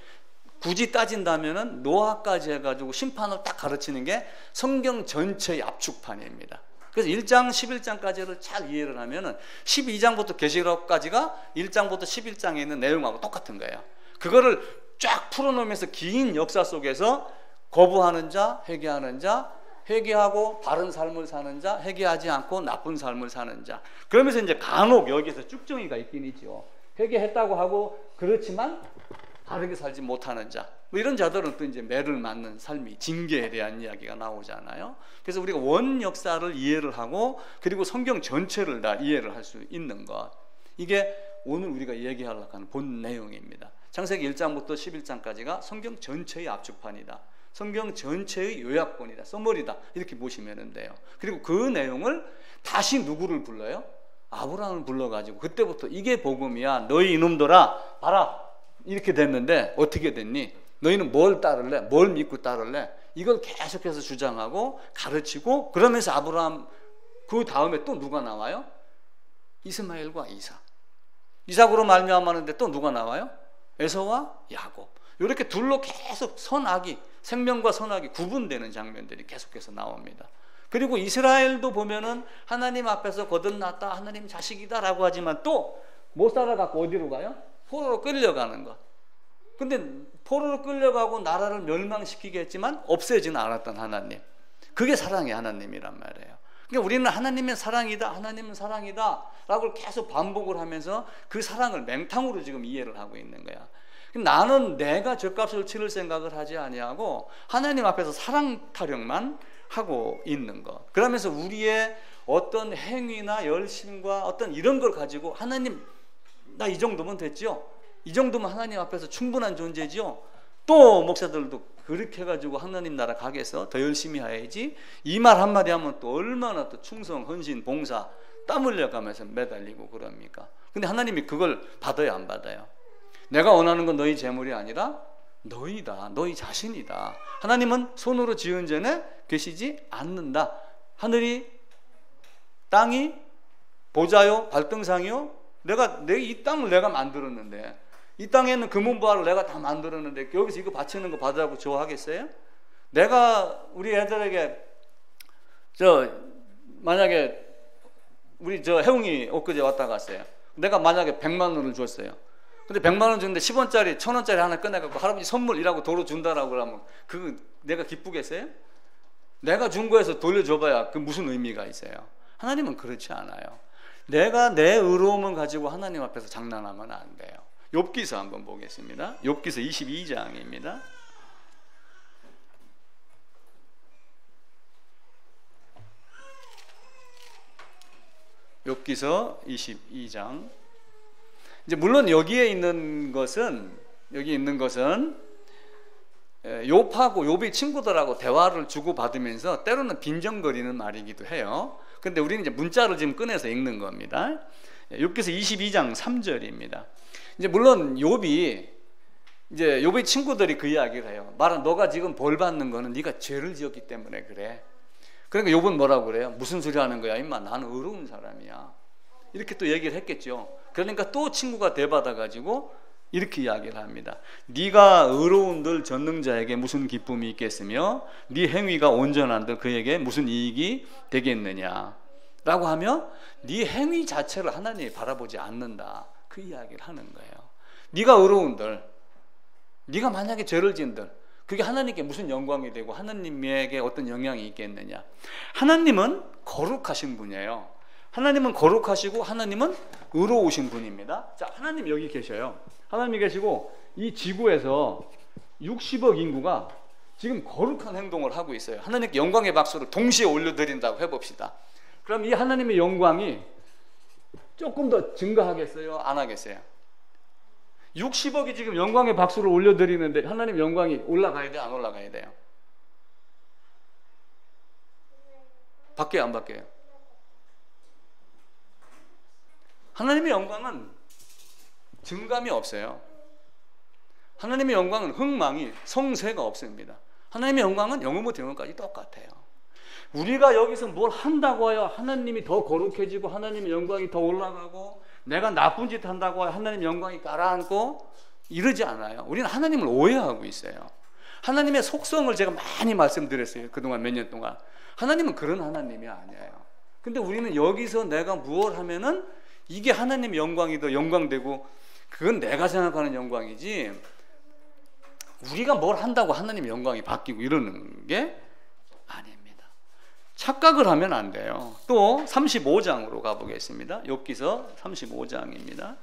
굳이 따진다면은 노아까지 해가지고 심판을 딱 가르치는 게 성경 전체의 압축판입니다. 그래서 1장 11장까지를 잘 이해를 하면은 12장부터 계시록까지가 1장부터 11장에 있는 내용하고 똑같은 거예요. 그거를 쫙 풀어놓으면서 긴 역사 속에서 거부하는 자, 회개하는 자, 회개하고 바른 삶을 사는 자, 회개하지 않고 나쁜 삶을 사는 자, 그러면서 이제 간혹 여기에서 쭉정이가 있긴 있죠. 회개했다고 하고 그렇지만 바르게 살지 못하는 자, 뭐 이런 자들은 또 이제 매를 맞는 삶이, 징계에 대한 이야기가 나오잖아요. 그래서 우리가 원 역사를 이해를 하고 그리고 성경 전체를 다 이해를 할 수 있는 것, 이게 오늘 우리가 얘기하려고 하는 본 내용입니다. 창세기 1장부터 11장까지가 성경 전체의 압축판이다, 성경 전체의 요약본이다, 서머리다, 이렇게 보시면 돼요. 그리고 그 내용을 다시 누구를 불러요? 아브라함을 불러가지고 그때부터 이게 복음이야, 너희 이놈들아 봐라, 이렇게 됐는데 어떻게 됐니? 너희는 뭘 따를래? 뭘 믿고 따를래? 이걸 계속해서 주장하고 가르치고, 그러면서 아브라함 그 다음에 또 누가 나와요? 이스마엘과 이삭. 이삭으로 말미암았는데 또 누가 나와요? 에서와 야곱. 이렇게 둘로 계속 선악이, 생명과 선악이 구분되는 장면들이 계속해서 나옵니다. 그리고 이스라엘도 보면은 하나님 앞에서 거듭났다, 하나님 자식이다 라고 하지만 또 못 살아갖고 어디로 가요? 포로로 끌려가는 것. 근데 포로로 끌려가고 나라를 멸망시키겠지만 없애지는 않았던 하나님, 그게 사랑의 하나님이란 말이에요. 그러니까 우리는 하나님은 사랑이다, 하나님은 사랑이다 라고 계속 반복을 하면서 그 사랑을 맹탕으로 지금 이해를 하고 있는 거야. 나는 내가 죗값을 치를 생각을 하지 아니하고 하나님 앞에서 사랑 타령만 하고 있는 것. 그러면서 우리의 어떤 행위나 열심과 어떤 이런 걸 가지고 하나님, 나 이 정도면 됐죠? 이 정도면 하나님 앞에서 충분한 존재죠? 또 목사들도 그렇게 해가지고 하나님 나라 가게에서 더 열심히 해야지, 이 말 한마디 하면 또 얼마나 또 충성, 헌신, 봉사 땀 흘려가면서 매달리고 그럽니까? 근데 하나님이 그걸 받아요, 안 받아요? 내가 원하는 건 너희 재물이 아니라 너희다, 너희 자신이다. 하나님은 손으로 지은 전에 계시지 않는다. 하늘이, 땅이, 보좌요, 발등상이요, 이 땅을 내가 만들었는데, 이 땅에 있는 금은보화를 내가 다 만들었는데 여기서 이거 바치는 거 받으라고 좋아하겠어요? 내가 우리 애들에게 만약에 우리 혜웅이 엊그제 왔다 갔어요. 내가 만약에 100만 원을 줬어요. 근데 100만 원 줬는데 10원짜리 1000원짜리 하나 꺼내갖고 할아버지 선물이라고 도로 준다라고 그러면 그거 내가 기쁘겠어요? 내가 준 거에서 돌려줘봐야 그 무슨 의미가 있어요? 하나님은 그렇지 않아요. 내가 내 의로움을 가지고 하나님 앞에서 장난하면 안 돼요. 욥기서 한번 보겠습니다. 욥기서 22장입니다. 욥기서 22장. 이제 물론 여기 있는 것은 욥하고 욥의 친구들하고 대화를 주고받으면서 때로는 빈정거리는 말이기도 해요. 근데 우리는 이제 문자를 지금 꺼내서 읽는 겁니다. 욥기서 22장 3절입니다. 이제 물론 욥의 친구들이 그 이야기를 해요. 말은 너가 지금 벌 받는 거는 네가 죄를 지었기 때문에 그래. 그러니까 욥은 뭐라고 그래요? 무슨 소리 하는 거야 임마, 나는 의로운 사람이야. 이렇게 또 얘기를 했겠죠. 그러니까 또 친구가 대받아 가지고 이렇게 이야기를 합니다. 네가 의로운들 전능자에게 무슨 기쁨이 있겠으며 네 행위가 온전한들 그에게 무슨 이익이 되겠느냐 라고 하며 네 행위 자체를 하나님이 바라보지 않는다, 그 이야기를 하는 거예요. 네가 의로운들, 네가 만약에 죄를 지은들, 그게 하나님께 무슨 영광이 되고 하나님에게 어떤 영향이 있겠느냐. 하나님은 거룩하신 분이에요. 하나님은 거룩하시고 하나님은 의로우신 분입니다. 자, 하나님 여기 계셔요. 하나님이 계시고 이 지구에서 60억 인구가 지금 거룩한 행동을 하고 있어요. 하나님께 영광의 박수를 동시에 올려드린다고 해봅시다. 그럼 이 하나님의 영광이 조금 더 증가하겠어요? 안 하겠어요? 60억이 지금 영광의 박수를 올려드리는데 하나님 영광이 올라가야 돼요? 안 올라가야 돼요? 바뀌어요? 안 바뀌어요? 하나님의 영광은 증감이 없어요. 하나님의 영광은 흥망이 성쇠가 없습니다. 하나님의 영광은 영원부터 영원까지 똑같아요. 우리가 여기서 뭘 한다고 하여 하나님이 더 거룩해지고 하나님의 영광이 더 올라가고 내가 나쁜 짓 한다고 하여 하나님의 영광이 가라앉고 이러지 않아요. 우리는 하나님을 오해하고 있어요. 하나님의 속성을 제가 많이 말씀드렸어요. 그동안 몇 년 동안. 하나님은 그런 하나님이 아니에요. 근데 우리는 여기서 내가 무엇 하면은 이게 하나님의 영광이 더 영광되고 그건 내가 생각하는 영광이지 우리가 뭘 한다고 하나님의 영광이 바뀌고 이러는 게 아닙니다. 착각을 하면 안 돼요. 또 35장으로 가보겠습니다. 욥기서 35장입니다.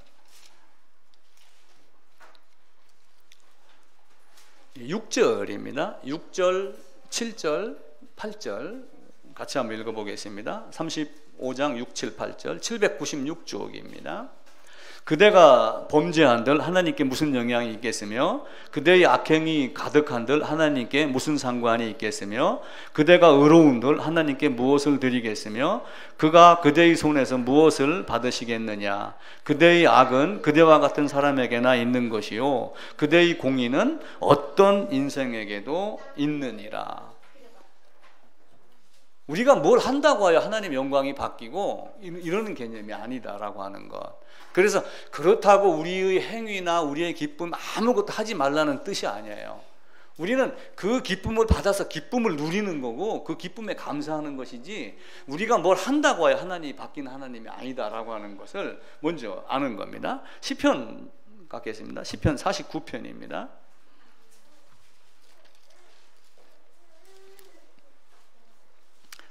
6절입니다. 6절, 7절, 8절 같이 한번 읽어보겠습니다. 35장 6, 7, 8절 796쪽입니다. 그대가 범죄한들 하나님께 무슨 영향이 있겠으며 그대의 악행이 가득한들 하나님께 무슨 상관이 있겠으며 그대가 의로운들 하나님께 무엇을 드리겠으며 그가 그대의 손에서 무엇을 받으시겠느냐. 그대의 악은 그대와 같은 사람에게나 있는 것이요 그대의 공의는 어떤 인생에게도 있느니라. 우리가 뭘 한다고 하여 하나님의 영광이 바뀌고 이러는 개념이 아니다라고 하는 것. 그래서 그렇다고 우리의 행위나 우리의 기쁨 아무것도 하지 말라는 뜻이 아니에요. 우리는 그 기쁨을 받아서 기쁨을 누리는 거고 그 기쁨에 감사하는 것이지 우리가 뭘 한다고 하여 하나님이 바뀌는 하나님이 아니다라고 하는 것을 먼저 아는 겁니다. 시편 갖겠습니다. 시편 49편입니다.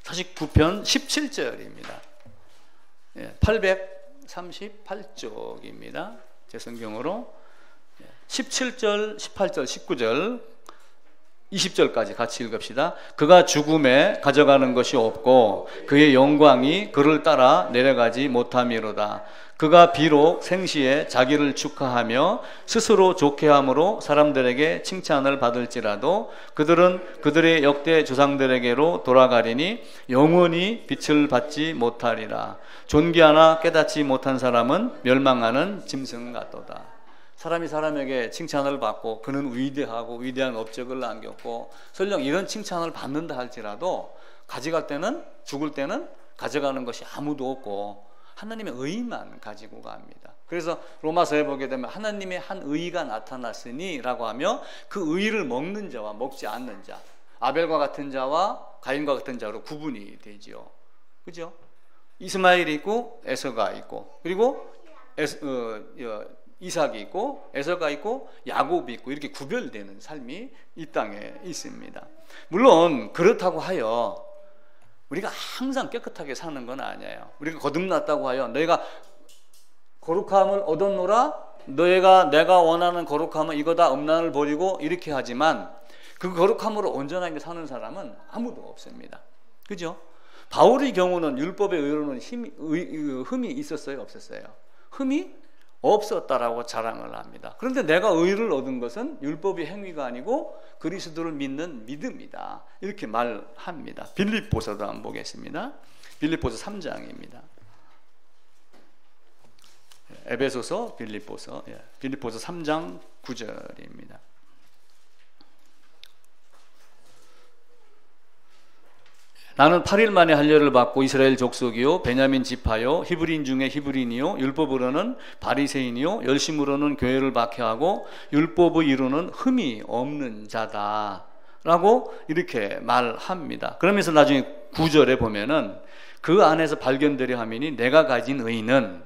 49편 17절입니다. 838쪽입니다. 제 성경으로 17절, 18절, 19절, 20절까지 같이 읽읍시다. 그가 죽음에 가져가는 것이 없고 그의 영광이 그를 따라 내려가지 못함이로다. 그가 비록 생시에 자기를 축하하며 스스로 좋게함으로 사람들에게 칭찬을 받을지라도 그들은 그들의 역대 조상들에게로 돌아가리니 영원히 빛을 받지 못하리라. 존귀하나 깨닫지 못한 사람은 멸망하는 짐승 같도다. 사람이 사람에게 칭찬을 받고 그는 위대하고 위대한 업적을 남겼고 설령 이런 칭찬을 받는다 할지라도 가져갈 때는 죽을 때는 가져가는 것이 아무도 없고 하나님의 의만 가지고 갑니다. 그래서 로마서에 보게 되면 하나님의 한 의가 나타났으니 라고 하며 그 의를 먹는 자와 먹지 않는 자, 아벨과 같은 자와 가인과 같은 자로 구분이 되죠. 그죠? 이스마엘이 있고 에서가 있고 그리고 이삭이 있고 에서가 있고 야곱이 있고 이렇게 구별되는 삶이 이 땅에 있습니다. 물론 그렇다고 하여 우리가 항상 깨끗하게 사는 건 아니에요. 우리가 거듭났다고 하여 너희가 거룩함을 얻었노라 너희가 내가 원하는 거룩함은 이거다 음란을 버리고 이렇게 하지만 그 거룩함으로 온전하게 사는 사람은 아무도 없습니다. 그죠? 바울의 경우는 율법의 의로는 흠이 있었어요? 없었어요? 흠이 없었다라고 자랑을 합니다. 그런데 내가 의를 얻은 것은 율법의 행위가 아니고 그리스도를 믿는 믿음이다. 이렇게 말합니다. 빌립보서도 한번 보겠습니다. 빌립보서 3장입니다. 에베소서, 빌립보서 3장 9절입니다. 나는 8일 만에 할례를 받고 이스라엘 족속이요 베냐민 지파요 히브리인 중에 히브리인이요 율법으로는 바리새인이요 열심으로는 교회를 박해하고 율법의 이루는 흠이 없는 자다라고 이렇게 말합니다. 그러면서 나중에 9절에 보면은 그 안에서 발견되려 하미니 내가 가진 의는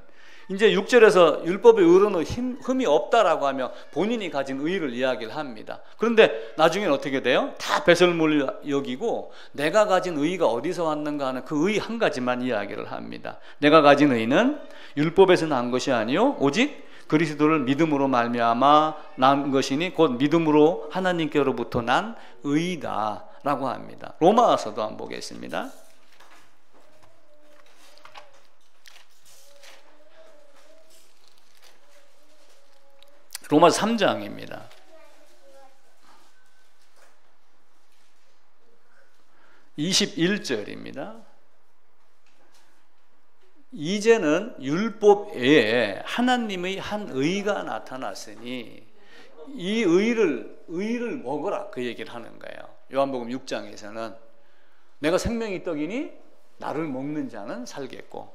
이제 6절에서 율법의 의로는 흠이 없다라고 하며 본인이 가진 의를 이야기를 합니다. 그런데 나중에는 어떻게 돼요? 다 배설물 여기고 내가 가진 의가 어디서 왔는가 하는 그 의 한 가지만 이야기를 합니다. 내가 가진 의는 율법에서 난 것이 아니요 오직 그리스도를 믿음으로 말미암아 난 것이니 곧 믿음으로 하나님께로부터 난 의이다라고 합니다. 로마서도 한번 보겠습니다. 로마서 3장입니다. 21절입니다. 이제는 율법 외에 하나님의 한 의가 나타났으니 이 의를 먹어라, 그 얘기를 하는 거예요. 요한복음 6장에서는 내가 생명의 떡이니 나를 먹는 자는 살겠고,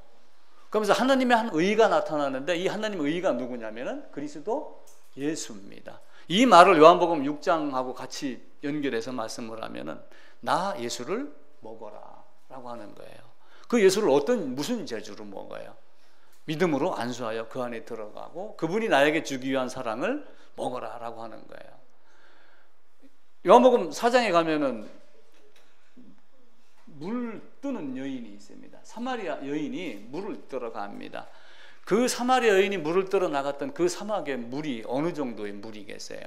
그러면서 하나님의 한 의가 나타나는데 이 하나님의 의가 누구냐면은 그리스도 예수입니다. 이 말을 요한복음 6장하고 같이 연결해서 말씀을 하면은 나 예수를 먹어라 라고 하는 거예요. 그 예수를 무슨 재주로 먹어요? 믿음으로 안수하여 그 안에 들어가고 그분이 나에게 주기 위한 사랑을 먹어라 라고 하는 거예요. 요한복음 4장에 가면은 물 뜨는 여인이 있습니다. 사마리아 여인이 물을 뜨러 갑니다. 그 사마리아 여인이 물을 뜨러 나갔던 그 사막의 물이 어느 정도의 물이겠어요?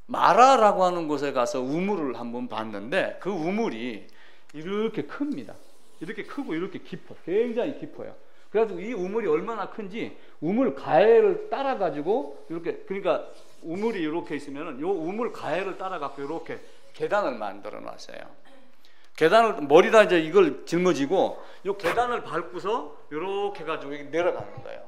마라라고 하는 곳에 가서 우물을 한번 봤는데 그 우물이 이렇게 큽니다. 이렇게 크고 이렇게 깊어, 굉장히 깊어요. 그래가지고 이 우물이 얼마나 큰지 우물 가해를 따라 가지고 이렇게, 그러니까 우물이 이렇게 있으면은 요 우물 가해를 따라 갖고 이렇게 계단을 만들어 놨어요. 계단을 머리다 이제 이걸 짊어지고 요 계단을 밟고서 이렇게 가지고 내려가는 거예요.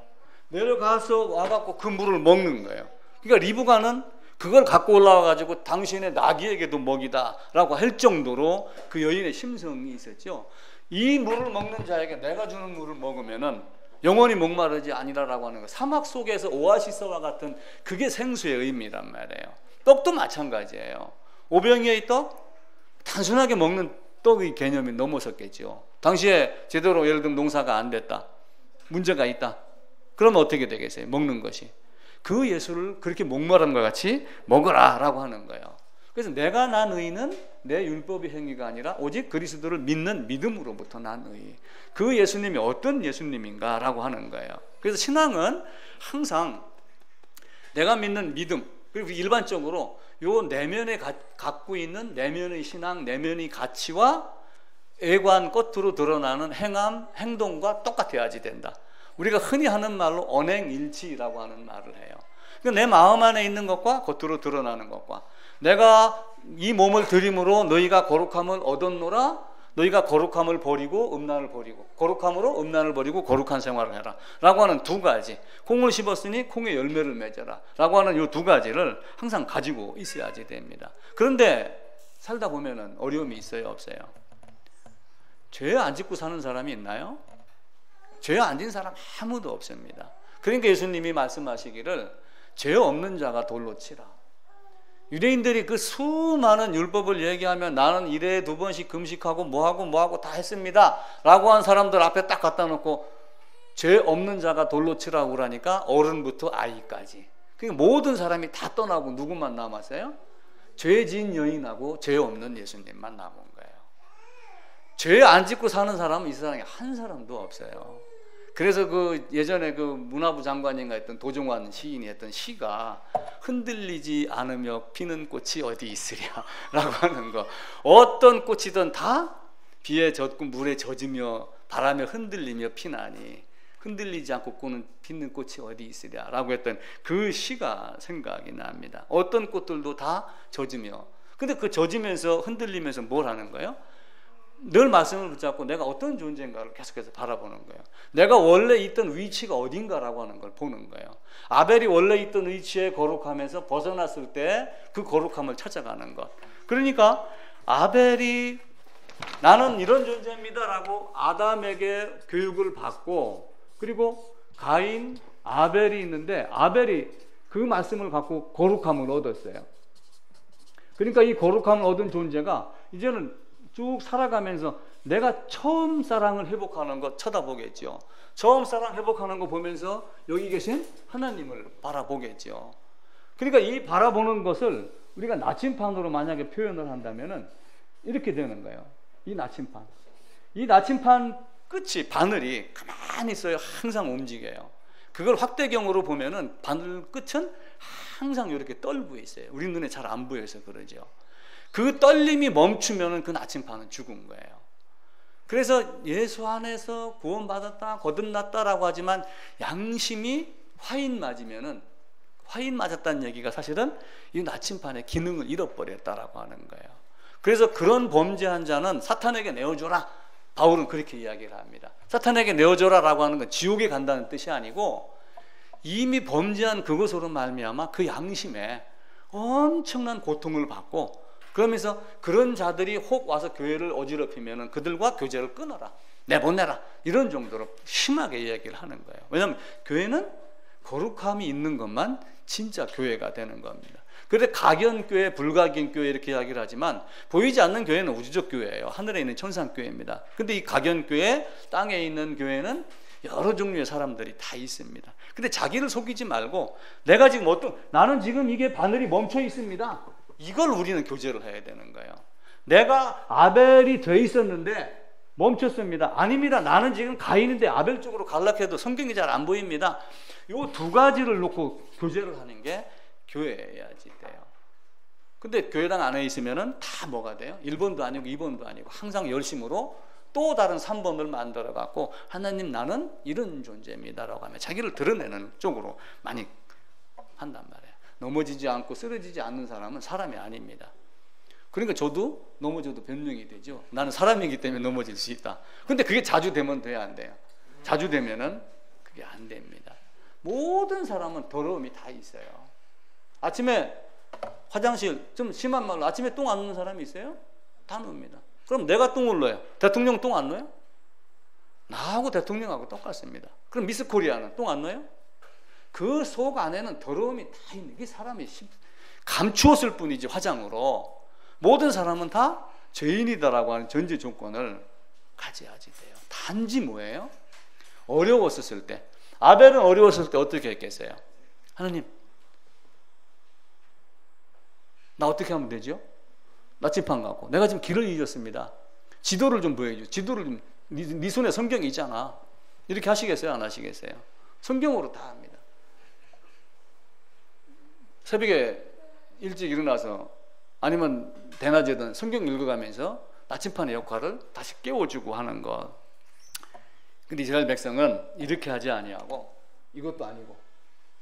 내려가서 와갖고 그 물을 먹는 거예요. 그러니까 리브가는 그걸 갖고 올라와 가지고 당신의 나귀에게도 먹이다라고 할 정도로 그 여인의 심성이 있었죠. 이 물을 먹는 자에게 내가 주는 물을 먹으면은 영원히 목마르지 아니라라고 하는 거. 사막 속에서 오아시스와 같은 그게 생수의 의미란 말이에요. 떡도 마찬가지예요. 오병이의 떡, 단순하게 먹는 떡의 개념이 넘어섰겠죠. 당시에 제대로 예를 들면 농사가 안 됐다, 문제가 있다, 그러면 어떻게 되겠어요? 먹는 것이. 그 예수를 그렇게 목마름과 같이 먹어라 라고 하는 거예요. 그래서 내가 난 의는 내 율법의 행위가 아니라 오직 그리스도를 믿는 믿음으로부터 난 의. 그 예수님이 어떤 예수님인가 라고 하는 거예요. 그래서 신앙은 항상 내가 믿는 믿음, 그리고 일반적으로 요 내면에 갖고 있는 내면의 신앙, 내면의 가치와 애관 겉으로 드러나는 행함, 행동과 똑같아야지 된다. 우리가 흔히 하는 말로 언행일치라고 하는 말을 해요. 그러니까 내 마음 안에 있는 것과 겉으로 드러나는 것과, 내가 이 몸을 들임으로 너희가 거룩함을 얻었노라, 너희가 거룩함을 버리고 음란을 버리고, 거룩함으로 음란을 버리고 거룩한 생활을 해라 라고 하는 두 가지, 콩을 씹었으니 콩의 열매를 맺어라 라고 하는 이 두 가지를 항상 가지고 있어야지 됩니다. 그런데 살다 보면은 어려움이 있어요, 없어요? 죄 안 짓고 사는 사람이 있나요? 죄 안 진 사람 아무도 없습니다. 그러니까 예수님이 말씀하시기를 죄 없는 자가 돌로 치라. 유대인들이 그 수많은 율법을 얘기하면 나는 일에 2번씩 금식하고 뭐하고 다 했습니다 라고 한 사람들 앞에 딱 갖다 놓고 죄 없는 자가 돌로 치라고 그러니까 어른부터 아이까지, 그러니까 모든 사람이 다 떠나고 누구만 남았어요? 죄 지은 여인하고 죄 없는 예수님만 남은 거예요. 죄 안 짓고 사는 사람은 이 세상에 한 사람도 없어요. 그래서 그 예전에 그 문화부 장관인가 했던 도종환 시인이 했던 시가 흔들리지 않으며 피는 꽃이 어디 있으랴 라고 하는 거. 어떤 꽃이든 다 비에 젖고 물에 젖으며 바람에 흔들리며 피나니 흔들리지 않고 피는 꽃이 어디 있으랴 라고 했던 그 시가 생각이 납니다. 어떤 꽃들도 다 젖으며, 근데 그 젖으면서 흔들리면서 뭘 하는 거예요? 늘 말씀을 붙잡고 내가 어떤 존재인가를 계속해서 바라보는 거예요. 내가 원래 있던 위치가 어딘가라고 하는 걸 보는 거예요. 아벨이 원래 있던 위치에 거룩하면서 벗어났을 때 그 거룩함을 찾아가는 것. 그러니까 아벨이 나는 이런 존재입니다 라고 아담에게 교육을 받고, 그리고 가인, 아벨이 있는데 아벨이 그 말씀을 갖고 거룩함을 얻었어요. 그러니까 이 거룩함을 얻은 존재가 이제는 쭉 살아가면서 내가 처음 사랑을 회복하는 것 쳐다보겠죠. 처음 사랑 회복하는 거 보면서 여기 계신 하나님을 바라보겠죠. 그러니까 이 바라보는 것을 우리가 나침판으로 만약에 표현을 한다면은 이렇게 되는 거예요. 이 나침판 끝이 바늘이 가만히 있어요. 항상 움직여요. 그걸 확대경으로 보면은 바늘 끝은 항상 이렇게 떨고 있어요. 우리 눈에 잘 안 보여서 그러죠. 그 떨림이 멈추면은 그 나침반은 죽은 거예요. 그래서 예수 안에서 구원받았다, 거듭났다라고 하지만 양심이 화인 맞으면은, 화인 맞았다는 얘기가 사실은 이 나침반의 기능을 잃어버렸다라고 하는 거예요. 그래서 그런 범죄한 자는 사탄에게 내어줘라. 바울은 그렇게 이야기를 합니다. 사탄에게 내어줘라라고 하는 건 지옥에 간다는 뜻이 아니고 이미 범죄한 그것으로 말미암아 그 양심에 엄청난 고통을 받고, 그러면서 그런 자들이 혹 와서 교회를 어지럽히면 그들과 교제를 끊어라, 내보내라, 이런 정도로 심하게 이야기를 하는 거예요. 왜냐하면 교회는 거룩함이 있는 것만 진짜 교회가 되는 겁니다. 그런데 가견교회, 불가견교회 이렇게 이야기를 하지만 보이지 않는 교회는 우주적 교회예요. 하늘에 있는 천상교회입니다. 근데 이 가견교회, 땅에 있는 교회는 여러 종류의 사람들이 다 있습니다. 근데 자기를 속이지 말고 내가 지금 나는 지금 이게 바늘이 멈춰 있습니다, 이걸 우리는 교제를 해야 되는 거예요. 내가 아벨이 돼 있었는데 멈췄습니다. 아닙니다. 나는 지금 가인인데 아벨 쪽으로 갈락해도 성경이 잘 안 보입니다. 요 두 가지를 놓고 교제를 하는 게 교회여야지 돼요. 근데 교회당 안에 있으면은 다 뭐가 돼요? 1번도 아니고 2번도 아니고 항상 열심으로 또 다른 3번을 만들어 갖고 하나님 나는 이런 존재입니다라고 하면 자기를 드러내는 쪽으로 많이 한단 말이에요. 넘어지지 않고 쓰러지지 않는 사람은 사람이 아닙니다. 그러니까 저도 넘어져도 변명이 되죠. 나는 사람이기 때문에 넘어질 수 있다. 근데 그게 자주 되면 돼야 안 돼요. 자주 되면은 그게 안 됩니다. 모든 사람은 더러움이 다 있어요. 아침에 화장실 좀 심한 말로 아침에 똥 안 넣는 사람이 있어요? 다 넣습니다. 그럼 내가 똥을 넣어요. 대통령 똥 안 넣어요? 나하고 대통령하고 똑같습니다. 그럼 미스 코리아는 똥 안 넣어요? 그 속 안에는 더러움이 다 있는 게 사람이 감추었을 뿐이지 화장으로. 모든 사람은 다 죄인이다라고 하는 전제 조건을 가져야지 돼요. 단지 뭐예요? 어려웠었을 때, 아벨은 어려웠을 때 어떻게 했겠어요? 하나님, 나 어떻게 하면 되죠? 나침반 갖고 내가 지금 길을 잃었습니다. 지도를 좀 보여줘. 지도를 좀, 네 손에 성경이 있잖아. 이렇게 하시겠어요? 안 하시겠어요? 성경으로 다 합니다. 새벽에 일찍 일어나서 아니면 대낮에든 성경 읽어가면서 나침반의 역할을 다시 깨워주고 하는 것. 근데 이스라엘 백성은 이렇게 하지 아니하고, 이것도 아니고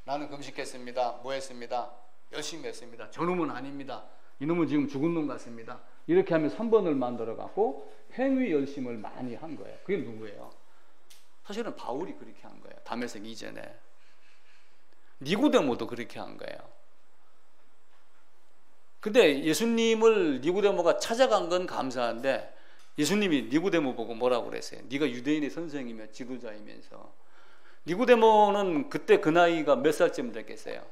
나는 금식했습니다, 뭐 했습니다, 열심히 했습니다, 저놈은 아닙니다, 이놈은 지금 죽은 놈 같습니다, 이렇게 하면 3번을 만들어 갖고 행위 열심을 많이 한 거예요. 그게 누구예요? 사실은 바울이 그렇게 한 거예요. 다메섹 이전에. 니고데모도 그렇게 한 거예요. 근데 예수님을 니고데모가 찾아간 건 감사한데 예수님이 니고데모 보고 뭐라고 그랬어요? 네가 유대인의 선생이며 지도자이면서. 니고데모는 그때 그 나이가 몇 살쯤 됐겠어요?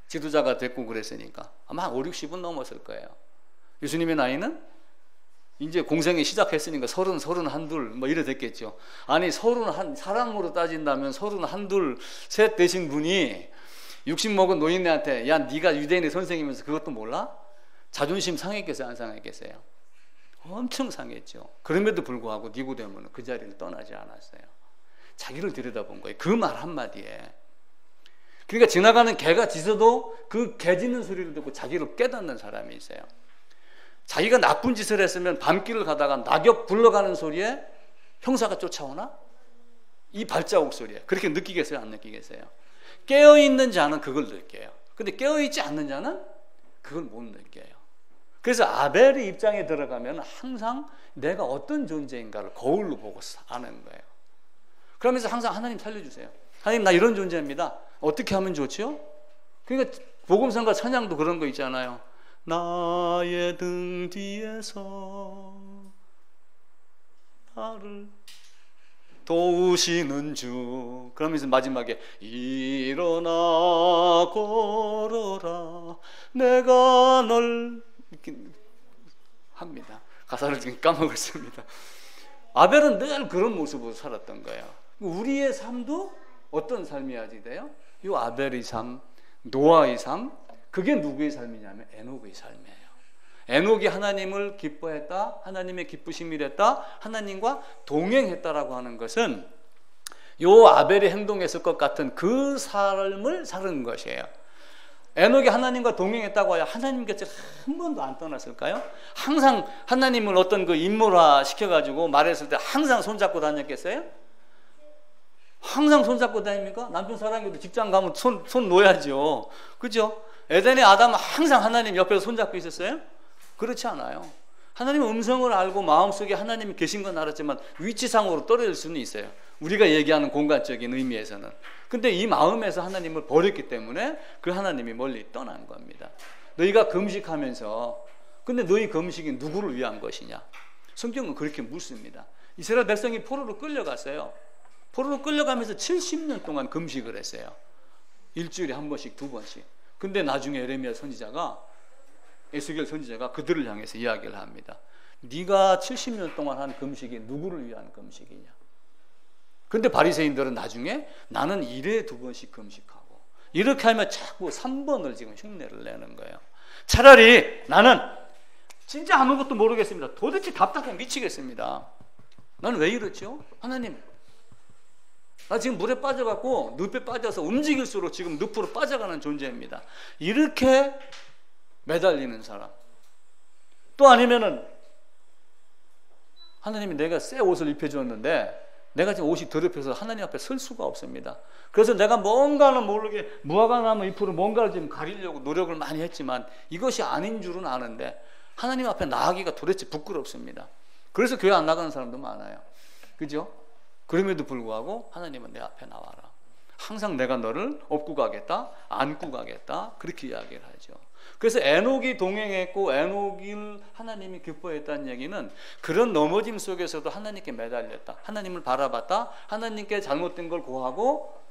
지도자가 됐고 그랬으니까 아마 5, 60은 넘었을 거예요. 예수님의 나이는 이제 공생이 시작했으니까 30, 31, 뭐 이래 됐겠죠. 아니 31, 사람으로 따진다면 31, 2 되신 분이 60 먹은 노인네한테 야 네가 유대인의 선생이면서 그것도 몰라? 자존심 상했겠어요? 안 상했겠어요? 엄청 상했죠. 그럼에도 불구하고 니고데모는 그 자리를 떠나지 않았어요. 자기를 들여다본 거예요. 그 말 한마디에. 그러니까 지나가는 개가 짖어도 그 개 짖는 소리를 듣고 자기를 깨닫는 사람이 있어요. 자기가 나쁜 짓을 했으면 밤길을 가다가 낙엽 굴러가는 소리에 형사가 쫓아오나? 이 발자국 소리에 그렇게 느끼겠어요? 안 느끼겠어요? 깨어있는 자는 그걸 느껴요. 근데 깨어있지 않는 자는 그걸 못 느껴요. 그래서 아벨의 입장에 들어가면 항상 내가 어떤 존재인가를 거울로 보고 아는 거예요. 그러면서 항상 하나님 살려주세요. 하나님 나 이런 존재입니다. 어떻게 하면 좋죠? 그러니까 복음성과 찬양도 그런 거 있잖아요. 나의 등 뒤에서 나를 도우시는 주. 그러면서 마지막에 일어나 걸어라 내가 널 이렇게 합니다. 가사를 지금 까먹었습니다. 아벨은 늘 그런 모습으로 살았던 거예요. 우리의 삶도 어떤 삶이야지 돼요? 이 아벨의 삶, 노아의 삶, 그게 누구의 삶이냐면 에녹의 삶이에요. 에녹이 하나님을 기뻐했다, 하나님의 기쁘심이랬다, 하나님과 동행했다라고 하는 것은 요 아벨이 행동했을 것 같은 그 삶을 사는 것이에요. 에녹이 하나님과 동행했다고 하여 하나님 곁을 한 번도 안 떠났을까요? 항상 하나님을 어떤 그 인물화 시켜가지고 말했을 때 항상 손잡고 다녔겠어요? 항상 손잡고 다닙니까? 남편 사랑해도 직장 가면 손 놓아야죠. 그죠? 에덴의 아담은 항상 하나님 옆에서 손잡고 있었어요? 그렇지 않아요. 하나님의 음성을 알고 마음속에 하나님이 계신 건 알았지만 위치상으로 떨어질 수는 있어요. 우리가 얘기하는 공간적인 의미에서는. 근데 이 마음에서 하나님을 버렸기 때문에 그 하나님이 멀리 떠난 겁니다. 너희가 금식하면서, 근데 너희 금식이 누구를 위한 것이냐? 성경은 그렇게 묻습니다. 이스라엘 백성이 포로로 끌려갔어요. 포로로 끌려가면서 70년 동안 금식을 했어요. 일주일에 한 번씩, 두 번씩. 근데 나중에 에레미야 선지자가, 에스겔 선지자가 그들을 향해서 이야기를 합니다. 네가 70년 동안 한 금식이 누구를 위한 금식이냐? 근데 바리새인들은 나중에 나는 일에 두 번씩 금식하고, 이렇게 하면 자꾸 3번을 지금 흉내를 내는 거예요. 차라리 나는 진짜 아무것도 모르겠습니다. 도대체 답답해 미치겠습니다. 나는 왜 이렇죠? 하나님, 나 지금 물에 빠져갖고 늪에 빠져서 움직일수록 지금 늪으로 빠져가는 존재입니다. 이렇게 매달리는 사람. 또 아니면은 하나님이 내가 새 옷을 입혀주었는데 내가 지금 옷이 더럽혀서 하나님 앞에 설 수가 없습니다. 그래서 내가 뭔가는 모르게 무화과나무 잎으로 뭔가를 지금 가리려고 노력을 많이 했지만 이것이 아닌 줄은 아는데 하나님 앞에 나가기가 도대체 부끄럽습니다. 그래서 교회 안 나가는 사람도 많아요. 그죠? 그럼에도 불구하고 하나님은 내 앞에 나와라. 항상 내가 너를 업고 가겠다, 안고 가겠다, 그렇게 이야기를 하죠. 그래서 에녹이 동행했고 에녹을 하나님이 기뻐했다는 얘기는 그런 넘어짐 속에서도 하나님께 매달렸다, 하나님을 바라봤다, 하나님께 잘못된 걸 고하고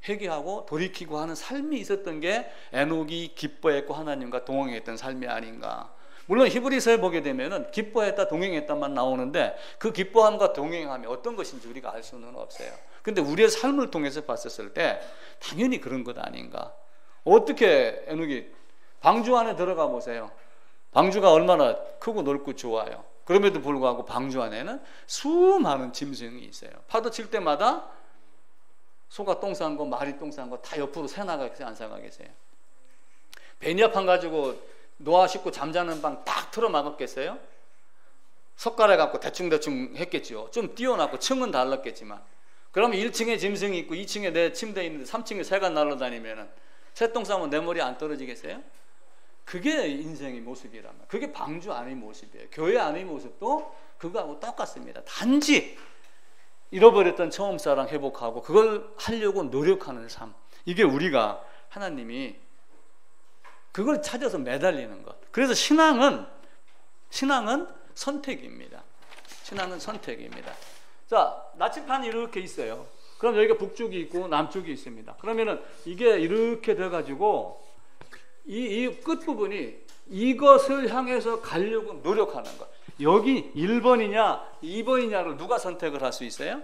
회개하고 돌이키고 하는 삶이 있었던 게 에녹이 기뻐했고 하나님과 동행했던 삶이 아닌가. 물론 히브리서에 보게 되면은 기뻐했다, 동행했다만 나오는데 그 기뻐함과 동행함이 어떤 것인지 우리가 알 수는 없어요. 근데 우리의 삶을 통해서 봤었을 때 당연히 그런 것 아닌가. 어떻게 에녹이 방주 안에 들어가 보세요. 방주가 얼마나 크고 넓고 좋아요. 그럼에도 불구하고 방주 안에는 수많은 짐승이 있어요. 파도 칠 때마다 소가 똥 싼 거, 말이 똥 싼 거 다 옆으로 새나가겠어요, 안 새나가겠어요? 베니아판 가지고 노아 씻고 잠자는 방 딱 틀어 막았겠어요? 석가래 갖고 대충 했겠죠. 좀 띄워놨고 층은 달랐겠지만. 그러면 1층에 짐승이 있고 2층에 내 침대 있는데 3층에 새가 날아다니면은 새똥 싸면 내 머리 안 떨어지겠어요? 그게 인생의 모습이라면, 그게 방주 안의 모습이에요. 교회 안의 모습도 그거하고 똑같습니다. 단지 잃어버렸던 처음 사랑 회복하고 그걸 하려고 노력하는 삶. 이게 우리가 하나님이 그걸 찾아서 매달리는 것. 그래서 신앙은 선택입니다. 신앙은 선택입니다. 자, 나침판이 이렇게 있어요. 그럼 여기가 북쪽이 있고 남쪽이 있습니다. 그러면은 이게 이렇게 돼가지고 이 끝부분이 이것을 향해서 가려고 노력하는 것. 여기 1번이냐 2번이냐를 누가 선택을 할 수 있어요?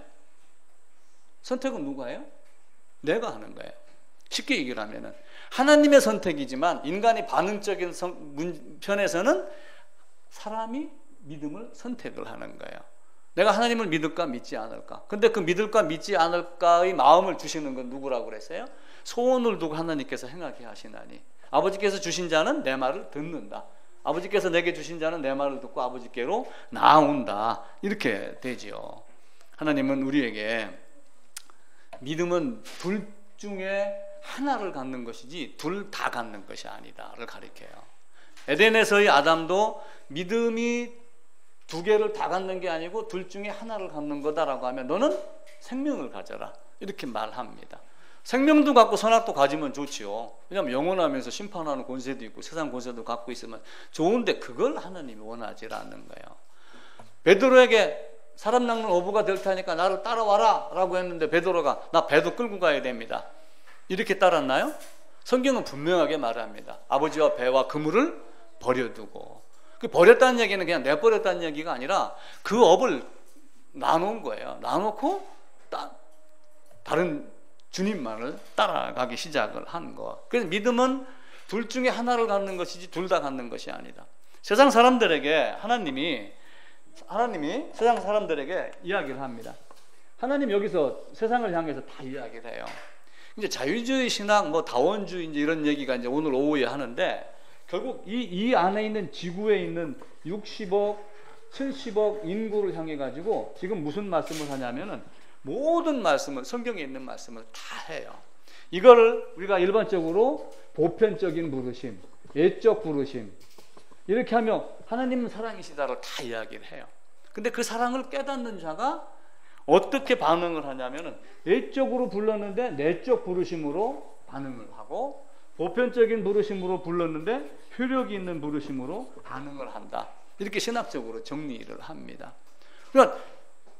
선택은 누가 해요? 내가 하는 거예요. 쉽게 얘기를 하면은 하나님의 선택이지만 인간이 반응적인 편에서는 사람이 믿음을 선택을 하는 거예요. 내가 하나님을 믿을까 믿지 않을까. 근데 그 믿을까 믿지 않을까의 마음을 주시는 건 누구라고 그랬어요? 소원을 두고 하나님께서 행하게 하시나니 아버지께서 주신 자는 내 말을 듣는다. 아버지께서 내게 주신 자는 내 말을 듣고 아버지께로 나아온다. 이렇게 되지요. 하나님은 우리에게 믿음은 둘 중에 하나를 갖는 것이지 둘 다 갖는 것이 아니다를 가리켜요. 에덴에서의 아담도 믿음이 두 개를 다 갖는 게 아니고 둘 중에 하나를 갖는 거다라고 하면 너는 생명을 가져라 이렇게 말합니다. 생명도 갖고 선악도 가지면 좋지요. 왜냐하면 영원하면서 심판하는 권세도 있고 세상 권세도 갖고 있으면 좋은데 그걸 하나님이 원하지 않는 거예요. 베드로에게 사람 낚는 어부가 될 테니까 나를 따라와라 라고 했는데 베드로가 나 배도 끌고 가야 됩니다. 이렇게 따랐나요? 성경은 분명하게 말합니다. 아버지와 배와 그물을 버려두고. 그 버렸다는 얘기는 그냥 내버렸다는 얘기가 아니라 그 업을 나눈 거예요. 나놓고 다른 주님만을 따라가기 시작을 한 거. 그래서 믿음은 둘 중에 하나를 갖는 것이지 둘 다 갖는 것이 아니다. 세상 사람들에게 하나님이 세상 사람들에게 이야기를 합니다. 하나님 여기서 세상을 향해서 다 이야기를 해요. 이제 자유주의 신학, 뭐 다원주의 이제 이런 얘기가 이제 오늘 오후에 하는데, 결국 이 안에 있는 지구에 있는 60억, 70억 인구를 향해 가지고 지금 무슨 말씀을 하냐면은 모든 말씀을, 성경에 있는 말씀을 다 해요. 이거를 우리가 일반적으로 보편적인 부르심, 예적 부르심 이렇게 하며 하나님은 사랑이시다를 다 이야기를 해요. 근데 그 사랑을 깨닫는 자가 어떻게 반응을 하냐면은 예적으로 불렀는데 내적 부르심으로 반응을 하고, 보편적인 부르심으로 불렀는데 효력이 있는 부르심으로 반응을 한다. 이렇게 신학적으로 정리를 합니다. 그러니까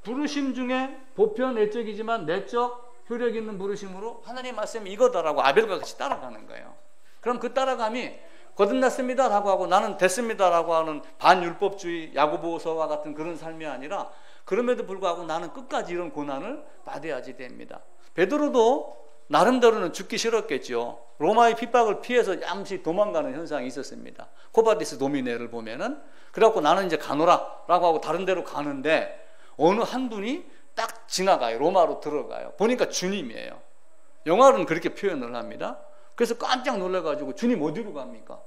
부르심 중에 보편 내적이지만 내적 효력 있는 부르심으로 하나님 말씀이 이거다라고 아벨과 같이 따라가는 거예요. 그럼 그 따라감이 거듭났습니다 라고 하고 나는 됐습니다 라고 하는 반율법주의 야고보서와 같은 그런 삶이 아니라, 그럼에도 불구하고 나는 끝까지 이런 고난을 받아야지 됩니다. 베드로도 나름대로는 죽기 싫었겠죠. 로마의 핍박을 피해서 잠시 도망가는 현상이 있었습니다. 코바디스 도미네를 보면은. 그래갖고 나는 이제 가노라 라고 하고 다른 데로 가는데 어느 한 분이 딱 지나가요. 로마로 들어가요. 보니까 주님이에요. 영화로는 그렇게 표현을 합니다. 그래서 깜짝 놀라가지고 주님 어디로 갑니까?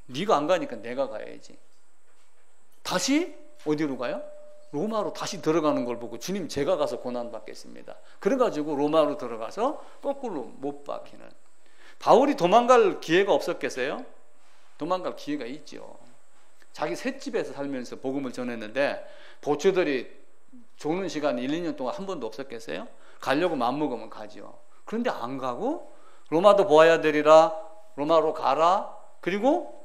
네가 안 가니까 내가 가야지. 다시 어디로 가요? 로마로 다시 들어가는 걸 보고 주님 제가 가서 고난받겠습니다. 그래가지고 로마로 들어가서 거꾸로 못 박히는. 바울이 도망갈 기회가 없었겠어요? 도망갈 기회가 있죠. 자기 셋집에서 살면서 복음을 전했는데 보초들이 조는 시간이 1, 2년 동안 한 번도 없었겠어요? 가려고 맘먹으면 가죠. 그런데 안 가고 로마도 보아야 되리라, 로마로 가라, 그리고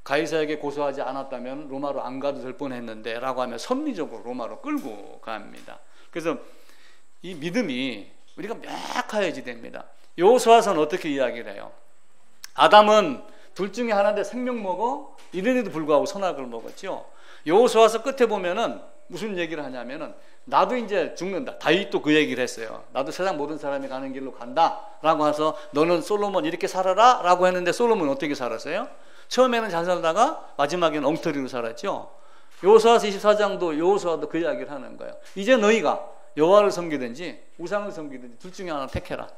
가이사에게 고소하지 않았다면 로마로 안 가도 될 뻔했는데 라고 하면 섭리적으로 로마로 끌고 갑니다. 그래서 이 믿음이 우리가 명확해야지 됩니다. 여호수아서는 어떻게 이야기를 해요? 아담은 둘 중에 하나인데 생명 먹어 이른에도 불구하고 선악을 먹었죠. 여호수아서 끝에 보면은 무슨 얘기를 하냐면은 나도 이제 죽는다. 다윗도 그 얘기를 했어요. 나도 세상 모든 사람이 가는 길로 간다 라고 해서 너는 솔로몬 이렇게 살아라 라고 했는데 솔로몬은 어떻게 살았어요? 처음에는 잘 살다가 마지막에는 엉터리로 살았죠. 여호수아서 24장도 여호수아도 그 이야기를 하는 거예요. 이제 너희가 여호와를 섬기든지 우상을 섬기든지 둘 중에 하나 택해라.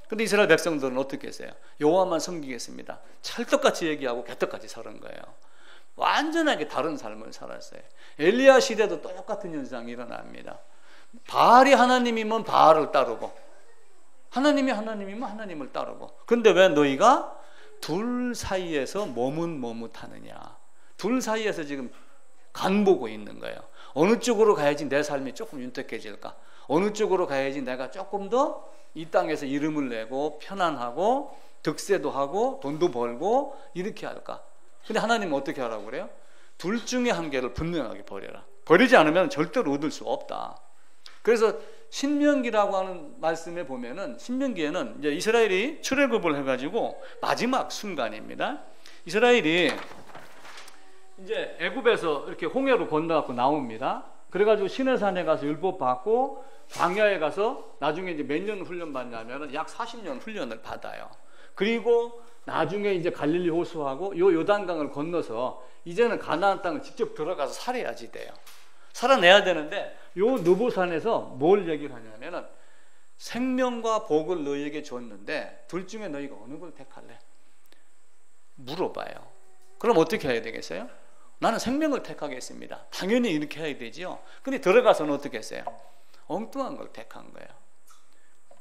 근데 이스라엘 백성들은 어떻게 했어요? 여호와만 섬기겠습니다. 찰떡같이 얘기하고 개떡같이 사는 거예요. 완전하게 다른 삶을 살았어요. 엘리야 시대도 똑같은 현상이 일어납니다. 바알이 하나님이면 바알을 따르고 하나님이 하나님이면 하나님을 따르고. 근데 왜 너희가 둘 사이에서 머뭇머뭇하느냐. 둘 사이에서 지금 간 보고 있는 거예요. 어느 쪽으로 가야지 내 삶이 조금 윤택해질까? 어느 쪽으로 가야지 내가 조금 더 이 땅에서 이름을 내고 편안하고 득세도 하고 돈도 벌고 이렇게 할까? 근데 하나님은 어떻게 하라고 그래요? 둘 중에 한 개를 분명하게 버려라. 버리지 않으면 절대로 얻을 수 없다. 그래서 신명기라고 하는 말씀에 보면은 신명기에는 이제 이스라엘이 출애굽을 해가지고 마지막 순간입니다. 이스라엘이 이제 애굽에서 이렇게 홍해로 건너갖고 나옵니다. 그래가지고 시내산에 가서 율법 받고 광야에 가서 나중에 이제 몇 년 훈련 받냐면은 약 40년 훈련을 받아요. 그리고 나중에 이제 갈릴리 호수하고 요 요단강을 건너서 이제는 가나안 땅을 직접 들어가서 살아야지 돼요. 살아내야 되는데 요 느보산에서 뭘 얘기를 하냐면은 생명과 복을 너희에게 줬는데 둘 중에 너희가 어느 걸 택할래? 물어봐요. 그럼 어떻게 해야 되겠어요? 나는 생명을 택하겠습니다. 당연히 이렇게 해야 되지요. 근데 들어가서는 어떻게 했어요? 엉뚱한 걸 택한 거예요.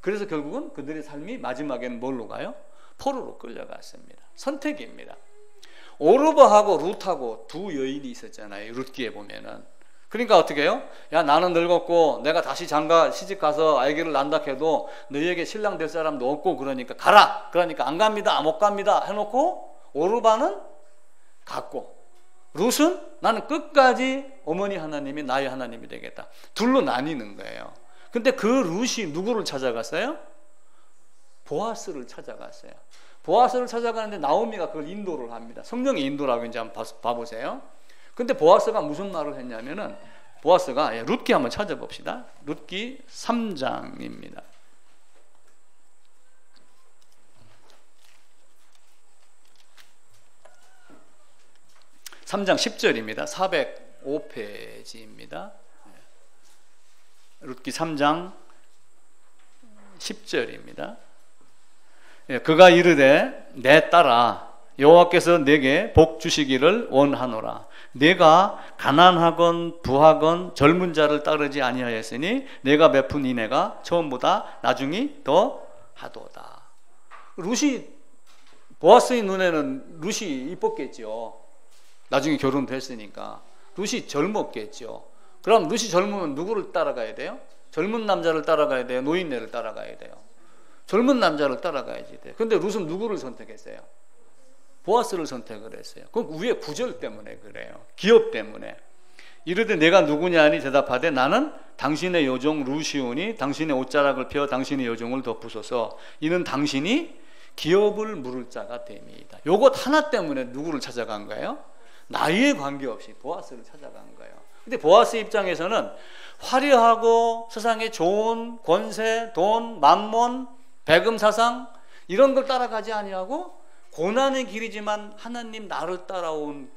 그래서 결국은 그들의 삶이 마지막에는 뭘로 가요? 포로로 끌려갔습니다. 선택입니다. 오르바하고 룻하고 두 여인이 있었잖아요. 룻기에 보면은. 그러니까 어떻게 해요? 야 나는 늙었고 내가 다시 장가 시집가서 아기를 낳는다 해도 너희에게 신랑 될 사람도 없고 그러니까 가라. 그러니까 안 갑니다. 못 갑니다 해놓고 오르바는 갔고 룻은 나는 끝까지 어머니 하나님이 나의 하나님이 되겠다. 둘로 나뉘는 거예요. 근데 그 룻이 누구를 찾아갔어요? 보아스를 찾아갔어요. 보아스를 찾아가는데 나오미가 그걸 인도를 합니다. 성령의 인도라고 이제 한번 봐보세요. 근데 보아스가 무슨 말을 했냐면은 보아스가 룻기 한번 찾아봅시다. 룻기 3장입니다. 3장 10절입니다. 405페이지입니다. 룻기 3장 10절입니다. 그가 이르되 내 딸아 여호와께서 내게 복 주시기를 원하노라. 내가 가난하건 부하건 젊은 자를 따르지 아니하였으니 내가 베푼 인애가 처음보다 나중이 더 하도다. 룻이 보아스의 눈에는 룻이 이뻤겠죠. 나중에 결혼됐으니까 룻이 젊었겠죠. 그럼 룻이 젊으면 누구를 따라가야 돼요? 젊은 남자를 따라가야 돼요? 노인네를 따라가야 돼요? 젊은 남자를 따라가야지 돼요. 근데 룻은 누구를 선택했어요? 보아스를 선택을 했어요. 그건 위에 구절 때문에 그래요. 기업 때문에. 이르되 내가 누구냐 하니 대답하되 나는 당신의 여종 룻이오니 당신의 옷자락을 펴 당신의 여종을 덮으소서. 이는 당신이 기업을 물을 자가 됨이다. 요것 하나 때문에 누구를 찾아간 거예요? 나이에 관계없이 보아스를 찾아간 거예요. 근데 보아스 입장에서는 화려하고 세상에 좋은 권세, 돈, 만몬, 배금사상 이런 걸 따라가지 아니하고 고난의 길이지만 하나님 나를 따라온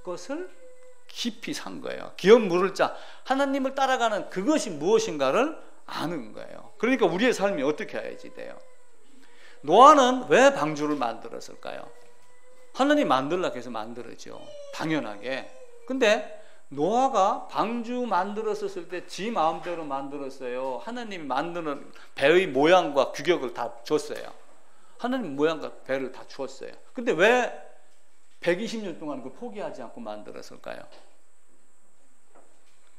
그것을 깊이 산 거예요. 기업 물을 자, 하나님을 따라가는 그것이 무엇인가를 아는 거예요. 그러니까 우리의 삶이 어떻게 해야지 돼요? 노아는 왜 방주를 만들었을까요? 하나님 만들라고 해서 만들었죠. 당연하게. 근데 노아가 방주 만들었을 때 지 마음대로 만들었어요? 하나님이 만드는 배의 모양과 규격을 다 줬어요? 하나님 모양과 배를 다 주었어요. 근데 왜 120년 동안 그 포기하지 않고 만들었을까요?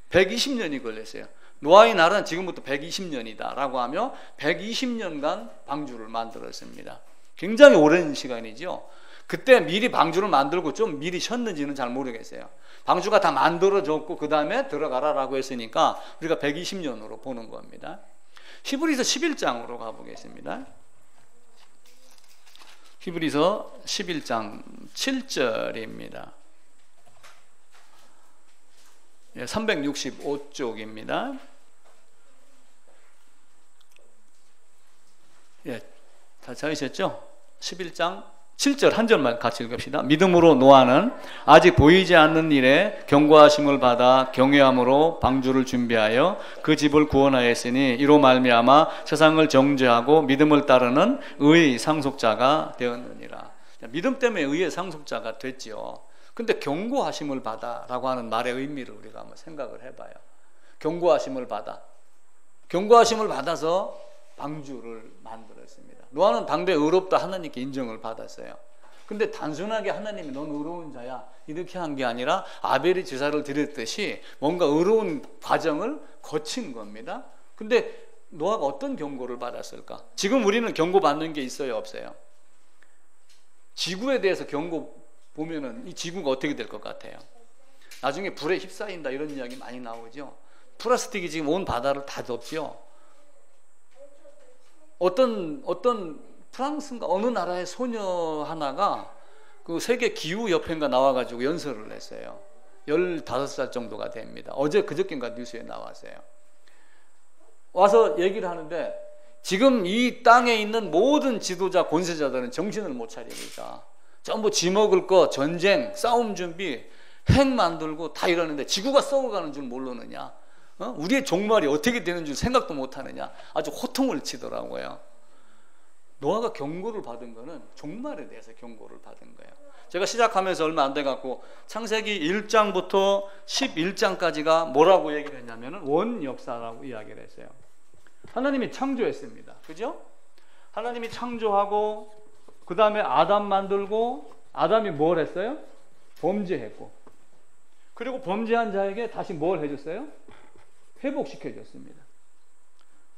120년이 걸렸어요. 노아의 날은 지금부터 120년이다 라고 하며 120년간 방주를 만들었습니다. 굉장히 오랜 시간이죠. 그때 미리 방주를 만들고 좀 미리 쉬었는지는 잘 모르겠어요. 방주가 다 만들어졌고 그 다음에 들어가라 라고 했으니까 우리가 120년으로 보는 겁니다. 히브리서 11장으로 가보겠습니다. 히브리서 11장 7절입니다. 365쪽입니다. 다 찾으셨죠? 11장 7절 한 절만 같이 읽읍시다. 믿음으로 노아는 아직 보이지 않는 일에 경고하심을 받아 경외함으로 방주를 준비하여 그 집을 구원하였으니 이로 말미암아 세상을 정죄하고 믿음을 따르는 의의 상속자가 되었느니라. 믿음 때문에 의의 상속자가 됐지요. 근데 경고하심을 받아 라고 하는 말의 의미를 우리가 한번 생각을 해봐요. 경고하심을 받아서 방주를 만들었습니다. 노아는 당대 의롭다 하나님께 인정을 받았어요. 근데 단순하게 하나님이 넌 의로운 자야 이렇게 한 게 아니라 아벨이 제사를 드렸듯이 뭔가 의로운 과정을 거친 겁니다. 근데 노아가 어떤 경고를 받았을까? 지금 우리는 경고받는 게 있어요, 없어요? 지구에 대해서 경고 보면은 이 지구가 어떻게 될 것 같아요? 나중에 불에 휩싸인다 이런 이야기 많이 나오죠. 플라스틱이 지금 온 바다를 다 덮죠. 어떤 프랑스인가 어느 나라의 소녀 하나가 그 세계 기후 협회인가 나와가지고 연설을 했어요. 15살 정도가 됩니다. 어제 그저께인가 뉴스에 나왔어요. 와서 얘기를 하는데 지금 이 땅에 있는 모든 지도자 권세자들은 정신을 못 차리니까 전부 지 먹을 거 전쟁 싸움 준비 핵 만들고 다 이러는데 지구가 썩어가는 줄 모르느냐, 우리의 종말이 어떻게 되는 줄 생각도 못하느냐, 아주 호통을 치더라고요. 노아가 경고를 받은 거는 종말에 대해서 경고를 받은 거예요. 제가 시작하면서 얼마 안 돼갖고 창세기 1장부터 11장까지가 뭐라고 얘기를 했냐면 원역사라고 이야기를 했어요. 하나님이 창조했습니다. 그죠? 하나님이 창조하고 그 다음에 아담 만들고 아담이 뭘 했어요? 범죄했고, 그리고 범죄한 자에게 다시 뭘 해줬어요? 회복시켜줬습니다.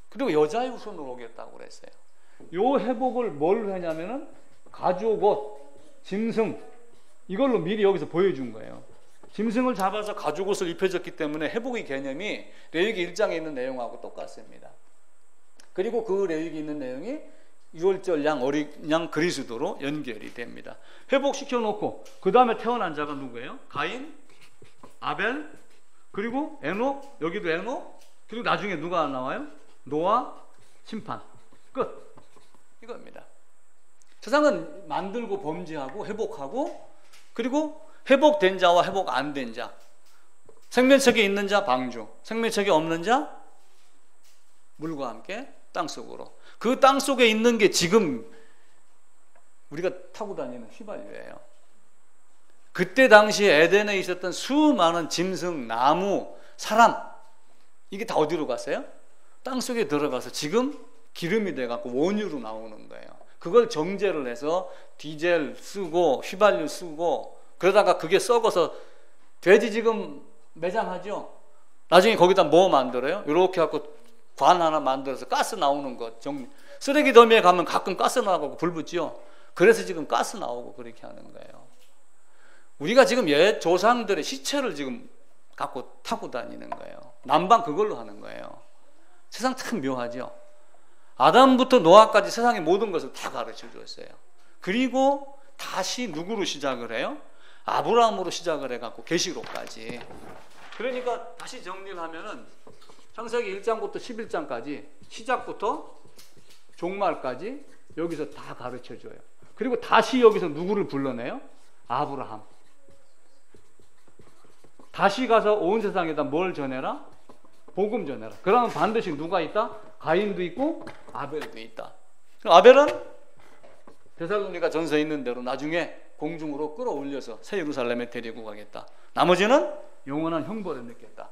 그리고 여자의 후손으로 오겠다고 그랬어요. 요 회복을 뭘 하냐면은 가죽 옷, 짐승 이걸로 미리 여기서 보여준 거예요. 짐승을 잡아서 가죽 옷을 입혀줬기 때문에 회복의 개념이 레위기 1장에 있는 내용하고 똑같습니다. 그리고 그 레위기 있는 내용이 유월절 양, 어린 양 그리스도로 연결이 됩니다. 회복시켜 놓고 그 다음에 태어난 자가 누구예요? 가인, 아벨, 그리고 에녹, 여기도 에녹, 그리고 나중에 누가 나와요? 노아, 심판. 끝. 이겁니다. 세상은 만들고 범죄하고 회복하고 그리고 회복된 자와 회복 안 된 자, 생명책에 있는 자 방주, 생명책에 없는 자 물과 함께 땅속으로. 그 땅속에 있는 게 지금 우리가 타고 다니는 휘발유예요. 그때 당시에 에덴에 있었던 수많은 짐승, 나무, 사람, 이게 다 어디로 갔어요? 땅속에 들어가서 지금 기름이 돼갖고 원유로 나오는 거예요. 그걸 정제를 해서 디젤 쓰고 휘발유 쓰고, 그러다가 그게 썩어서 돼지 지금 매장하죠. 나중에 거기다 뭐 만들어요? 이렇게 갖고 관 하나 만들어서 가스 나오는 거. 쓰레기 더미에 가면 가끔 가스 나오고 불 붙죠. 그래서 지금 가스 나오고 그렇게 하는 거예요. 우리가 지금 옛 조상들의 시체를 지금 갖고 타고 다니는 거예요. 난방 그걸로 하는 거예요. 세상 참 묘하죠. 아담부터 노아까지 세상의 모든 것을 다 가르쳐 줬어요. 그리고 다시 누구로 시작을 해요? 아브라함으로 시작을 해갖고 계시록까지. 그러니까 다시 정리를 하면은 창세기 1장부터 11장까지 시작부터 종말까지 여기서 다 가르쳐 줘요. 그리고 다시 여기서 누구를 불러내요? 아브라함. 다시 가서 온 세상에다 뭘 전해라? 복음 전해라. 그러면 반드시 누가 있다? 가인도 있고 아벨도 있다. 아벨은 데살로니가 전서에 있는 대로 나중에 공중으로 끌어올려서 새 예루살렘에 데리고 가겠다. 나머지는 영원한 형벌을 느꼈다.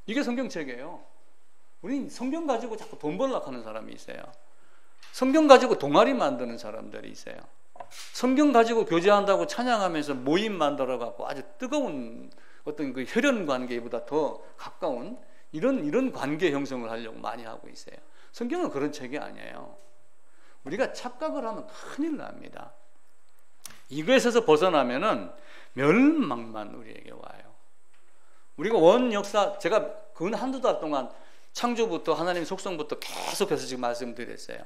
이게 성경책이에요. 우린 성경 가지고 자꾸 돈 벌려고 하는 사람이 있어요. 성경 가지고 동아리 만드는 사람들이 있어요. 성경 가지고 교제한다고 찬양하면서 모임 만들어 갖고 아주 뜨거운 어떤 그 혈연 관계보다 더 가까운 이런 관계 형성을 하려고 많이 하고 있어요. 성경은 그런 책이 아니에요. 우리가 착각을 하면 큰일 납니다. 이것에서 벗어나면은 멸망만 우리에게 와요. 우리가 원 역사, 제가 근 한두 달 동안 창조부터 하나님의 속성부터 계속해서 지금 말씀드렸어요.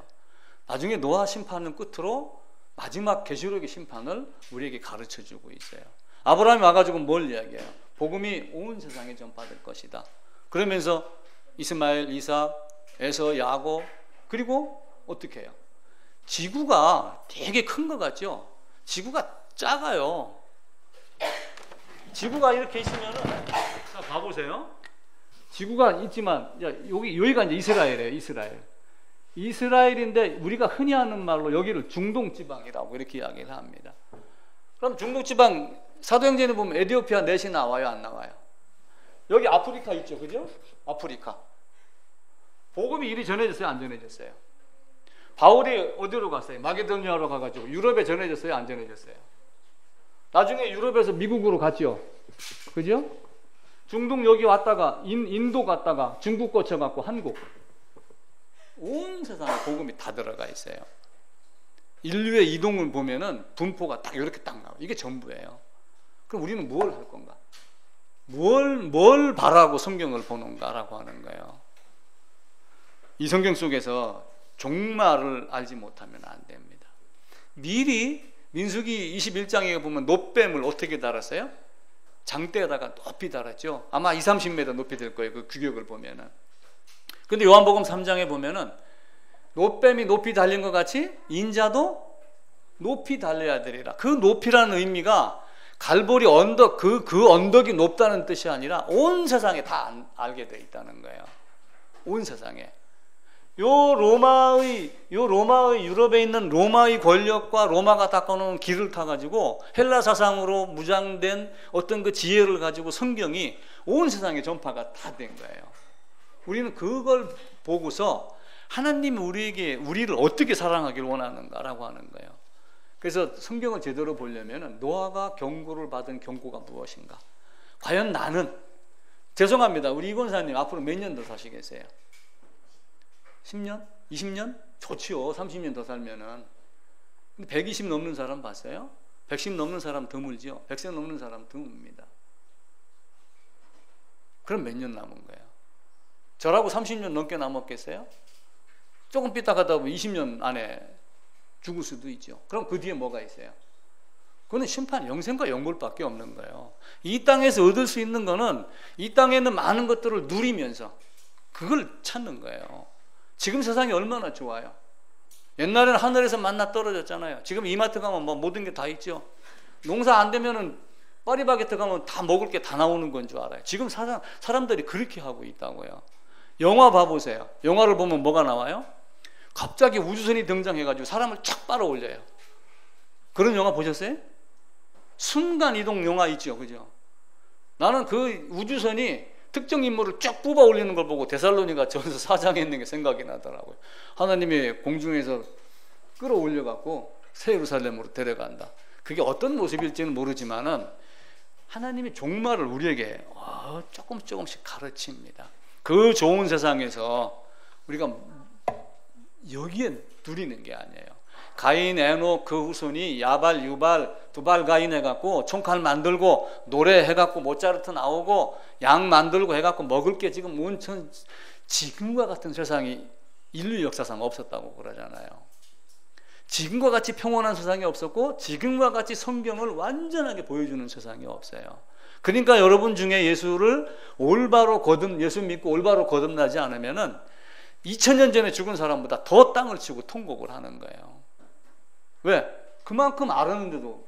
나중에 노아 심판은 끝으로 마지막 계시록의 심판을 우리에게 가르쳐 주고 있어요. 아브라함이 와가지고 뭘 이야기해요? 복음이 온 세상에 전파될 것이다. 그러면서 이스마엘, 이삭, 에서, 야곱, 그리고 어떻게 해요? 지구가 되게 큰 것 같죠? 지구가 작아요. 지구가 이렇게 있으면은, 자, 봐보세요. 지구가 있지만, 여기가 이제 이스라엘이에요, 이스라엘. 이스라엘인데, 우리가 흔히 하는 말로 여기를 중동지방이라고 이렇게 이야기를 합니다. 그럼 중동지방, 사도행전에 보면 에티오피아 넷이 나와요, 안 나와요? 여기 아프리카 있죠, 그죠? 아프리카. 복음이 이리 전해졌어요, 안 전해졌어요? 바울이 어디로 갔어요? 마게도니아로 가가지고 유럽에 전해졌어요, 안 전해졌어요? 나중에 유럽에서 미국으로 갔죠, 그죠? 중동 여기 왔다가 인도 갔다가 중국 거쳐갖고 한국. 온 세상에 복음이 다 들어가 있어요. 인류의 이동을 보면은 분포가 딱 이렇게 딱 나와요. 이게 전부예요. 그럼 우리는 뭘 할 건가? 뭘 바라고 성경을 보는가라고 하는 거예요. 이 성경 속에서 종말을 알지 못하면 안 됩니다. 미리 민수기 21장에 보면 놋뱀을 어떻게 달았어요? 장대에다가 높이 달았죠. 아마 20-30m 높이 될 거예요, 그 규격을 보면은. 근데 요한복음 3장에 보면은 놋뱀이 높이 달린 것 같이 인자도 높이 달려야 되리라. 그 높이라는 의미가 갈보리 언덕, 그 언덕이 높다는 뜻이 아니라 온 세상에 다 알게 돼 있다는 거예요. 온 세상에. 요 로마의 유럽에 있는 로마의 권력과 로마가 닦아놓은 길을 타가지고 헬라 사상으로 무장된 어떤 그 지혜를 가지고 성경이 온 세상에 전파가 다 된 거예요. 우리는 그걸 보고서 하나님이 우리를 어떻게 사랑하길 원하는가라고 하는 거예요. 그래서 성경을 제대로 보려면 노아가 경고를 받은 경고가 무엇인가? 과연 나는, 죄송합니다, 우리 이권사님 앞으로 몇 년 더 사시겠어요? 10년? 20년? 좋지요. 30년 더 살면은. 근데 120 넘는 사람 봤어요? 110 넘는 사람 드물죠. 100세 넘는 사람 드뭅니다. 그럼 몇 년 남은 거예요? 저라고 30년 넘게 남았겠어요? 조금 삐딱하다 보면 20년 안에 죽을 수도 있죠. 그럼 그 뒤에 뭐가 있어요? 그거는 심판, 영생과 영골밖에 없는 거예요. 이 땅에서 얻을 수 있는 거는 이 땅에 있는 많은 것들을 누리면서 그걸 찾는 거예요. 지금 세상이 얼마나 좋아요. 옛날에는 하늘에서 만나 떨어졌잖아요. 지금 이마트 가면 뭐 모든 게 다 있죠. 농사 안 되면은 파리바게트 가면 다 먹을 게 다 나오는 건 줄 알아요. 지금 사람들이 그렇게 하고 있다고요. 영화 봐보세요. 영화를 보면 뭐가 나와요? 갑자기 우주선이 등장해가지고 사람을 쫙 빨아올려요. 그런 영화 보셨어요? 순간이동 영화 있죠, 그죠? 나는 그 우주선이 특정 인물을 쫙 뽑아 올리는 걸 보고 데살로니가 전서 4장에 있는 게 생각이 나더라고요. 하나님이 공중에서 끌어올려갖고 새 예루살렘으로 데려간다. 그게 어떤 모습일지는 모르지만은 하나님이 종말을 우리에게 조금씩 가르칩니다. 그 좋은 세상에서 우리가 여기에 누리는 게 아니에요. 가인, 에녹 그 후손이 야발, 유발, 두발 가인 해갖고 총칼 만들고 노래 해갖고 모차르트 나오고 양 만들고 해갖고 먹을 게 지금 온천 지금과 같은 세상이 인류 역사상 없었다고 그러잖아요. 지금과 같이 평온한 세상이 없었고 지금과 같이 성경을 완전하게 보여주는 세상이 없어요. 그러니까 여러분 중에 예수를 올바로 예수 믿고 올바로 거듭나지 않으면은 2000년 전에 죽은 사람보다 더 땅을 치고 통곡을 하는 거예요. 왜? 그만큼 알았는데도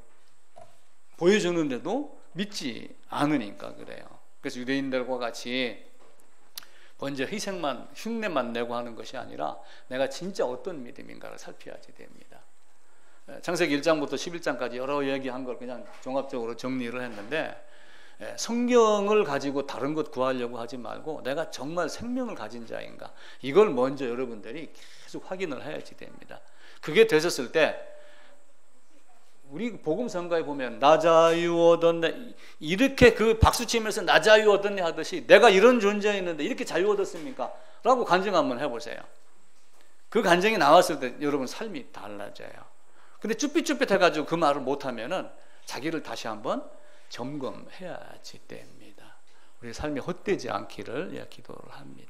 보여주는데도 믿지 않으니까 그래요. 그래서 유대인들과 같이 먼저 희생만 흉내만 내고 하는 것이 아니라 내가 진짜 어떤 믿음인가를 살펴야지 됩니다. 창세기 1장부터 11장까지 여러 얘기한 걸 그냥 종합적으로 정리를 했는데 성경을 가지고 다른 것 구하려고 하지 말고 내가 정말 생명을 가진 자인가 이걸 먼저 여러분들이 계속 확인을 해야지 됩니다. 그게 되셨을 때 우리 복음성가에 보면 나 자유 얻었네 이렇게 그 박수치면서 나 자유 얻었네 하듯이 내가 이런 존재였는데 이렇게 자유 얻었습니까? 라고 간증 한번 해보세요. 그 간증이 나왔을 때 여러분 삶이 달라져요. 근데 쭈삣쭈삣 해가지고 그 말을 못하면은 자기를 다시 한번 점검해야지 됩니다. 우리 삶이 헛되지 않기를 기도를 합니다.